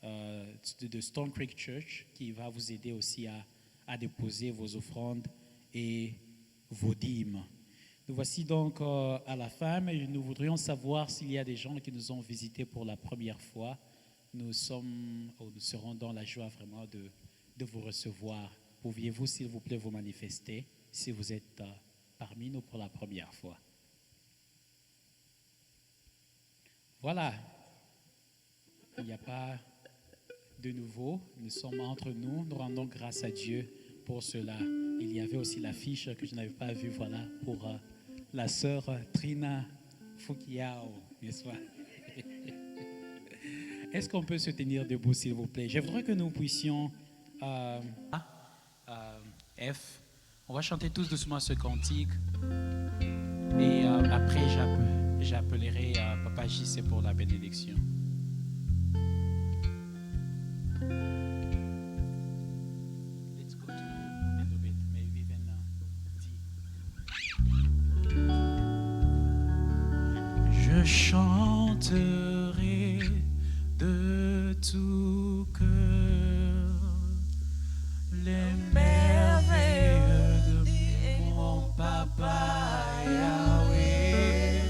[SPEAKER 2] de Stone Creek Church qui va vous aider aussi à déposer vos offrandes et vos dîmes. Nous voici donc à la fin, et nous voudrions savoir s'il y a des gens qui nous ont visités pour la première fois. Nous serons dans la joie vraiment de vous recevoir. Pouviez-vous, s'il vous plaît, vous manifester si vous êtes parmi nous pour la première fois? Voilà. Il n'y a pas de nouveau. Nous sommes entre nous. Nous rendons grâce à Dieu pour cela. Il y avait aussi l'affiche que je n'avais pas vue, voilà, pour la sœur Trina Fukiao, n'est-ce pas? Est-ce qu'on peut se tenir debout, s'il vous plaît? Je voudrais que nous puissions... F. On va chanter tous doucement ce cantique. Et après, j'appellerai Papa JC pour la bénédiction. Let's go to a little bit, maybe even D. Je chanterai de tout cœur les merveilles de mon papa Yahweh.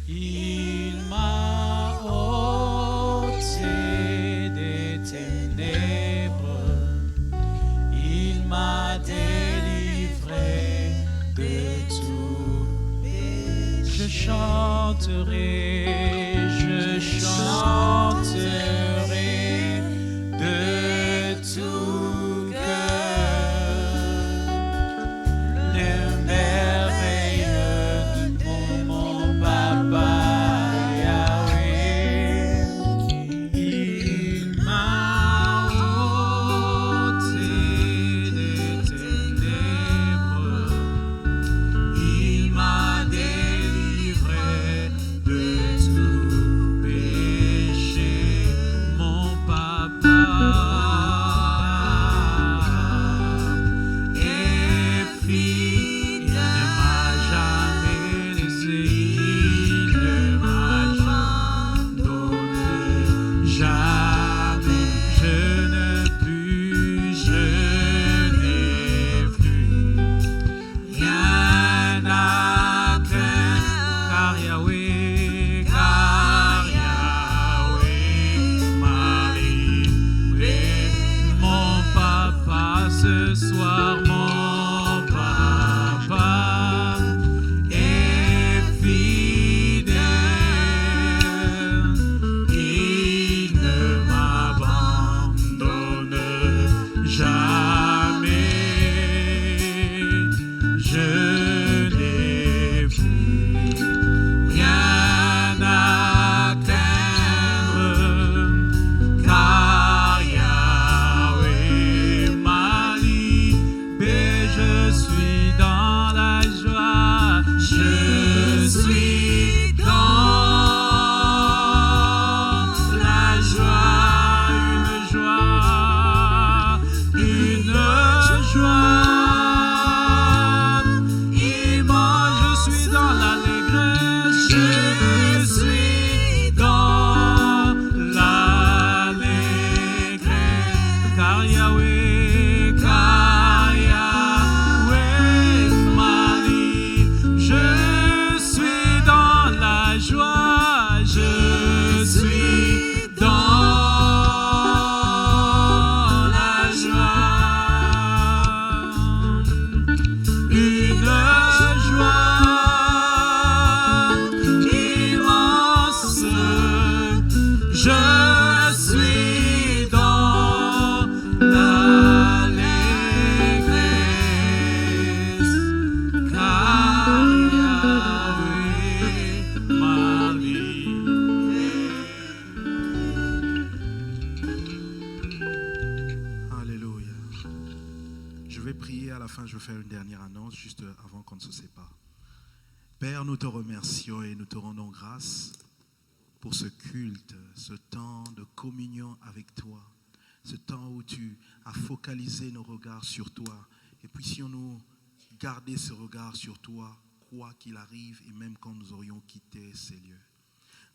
[SPEAKER 2] Il m'a ôté des ténèbres, il m'a délivré de tout. Je chanterai de tout cœur les merveilles de mon papa Yahweh. Il m'a ôté des ténèbres, il m'a délivré de tout péché, mon papa.
[SPEAKER 3] vais prier à la fin, je vais faire une dernière annonce juste avant qu'on ne se sépare. Père, nous te remercions et nous te rendons grâce pour ce culte, ce temps de communion avec toi, ce temps où tu as focalisé nos regards sur toi. Et puissions-nous garder ce regard sur toi, quoi qu'il arrive, et même quand nous aurions quitté ces lieux.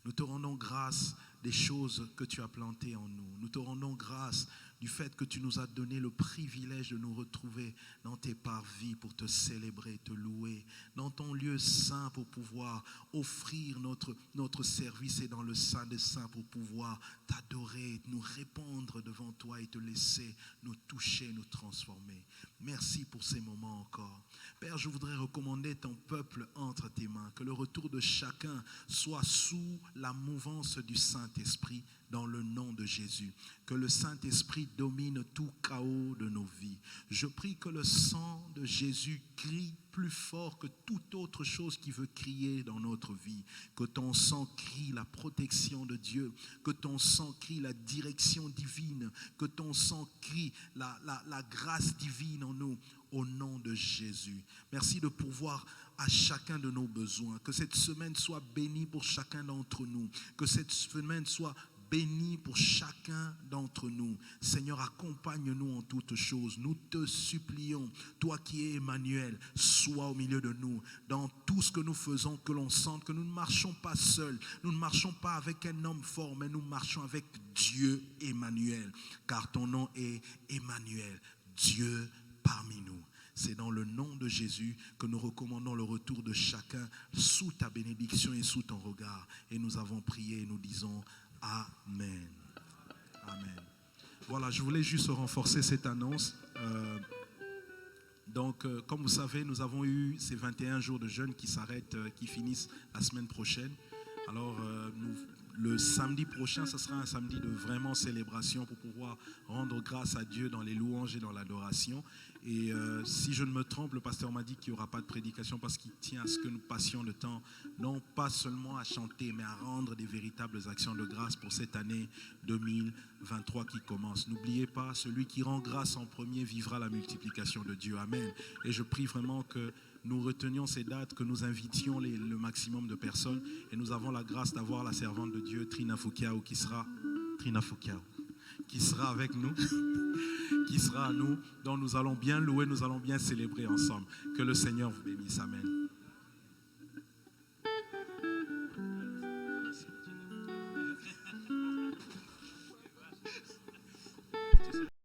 [SPEAKER 3] Nous te rendons grâce des choses que tu as plantées en nous. Nous te rendons grâce du fait que tu nous as donné le privilège de nous retrouver dans tes parvis pour te célébrer, te louer, dans ton lieu saint pour pouvoir offrir notre service et dans le Saint des Saints pour pouvoir t'adorer, nous répandre devant toi et te laisser nous toucher, nous transformer. Merci pour ces moments encore. Père, je voudrais recommander ton peuple entre tes mains, que le retour de chacun soit sous la mouvance du Saint-Esprit dans le nom de Jésus. Que le Saint-Esprit domine tout chaos de nos vies. Je prie que le sang de Jésus crie plus fort que toute autre chose qui veut crier dans notre vie. Que ton sang crie la protection de Dieu. Que ton sang crie la direction divine. Que ton sang crie la grâce divine en nous. Au nom de Jésus. Merci de pourvoir à chacun de nos besoins. Que cette semaine soit bénie pour chacun d'entre nous. Que cette semaine soit bénie pour chacun d'entre nous. Seigneur, accompagne-nous en toutes choses. Nous te supplions, toi qui es Emmanuel, sois au milieu de nous. Dans tout ce que nous faisons, que l'on sente que nous ne marchons pas seuls. Nous ne marchons pas avec un homme fort, mais nous marchons avec Dieu Emmanuel. Car ton nom est Emmanuel, Dieu parmi nous. C'est dans le nom de Jésus que nous recommandons le retour de chacun sous ta bénédiction et sous ton regard. Et nous avons prié et nous disons Amen. Amen. Voilà, je voulais juste renforcer cette annonce. Comme vous savez, nous avons eu ces 21 jours de jeûne qui s'arrêtent, qui finissent la semaine prochaine. Alors, le samedi prochain, ce sera un samedi de vraiment célébration pour pouvoir rendre grâce à Dieu dans les louanges et dans l'adoration. Et si je ne me trompe, le pasteur m'a dit qu'il n'y aura pas de prédication parce qu'il tient à ce que nous passions le temps, non pas seulement à chanter, mais à rendre des véritables actions de grâce pour cette année 2023 qui commence. N'oubliez pas, celui qui rend grâce en premier vivra la multiplication de Dieu. Amen. Et je prie vraiment que nous retenions ces dates, que nous invitions le maximum de personnes. Et nous avons la grâce d'avoir la servante de Dieu, Trina Foukiao, qui sera avec nous, qui sera à nous, dont nous allons bien louer, nous allons bien célébrer ensemble. Que le Seigneur vous bénisse. Amen.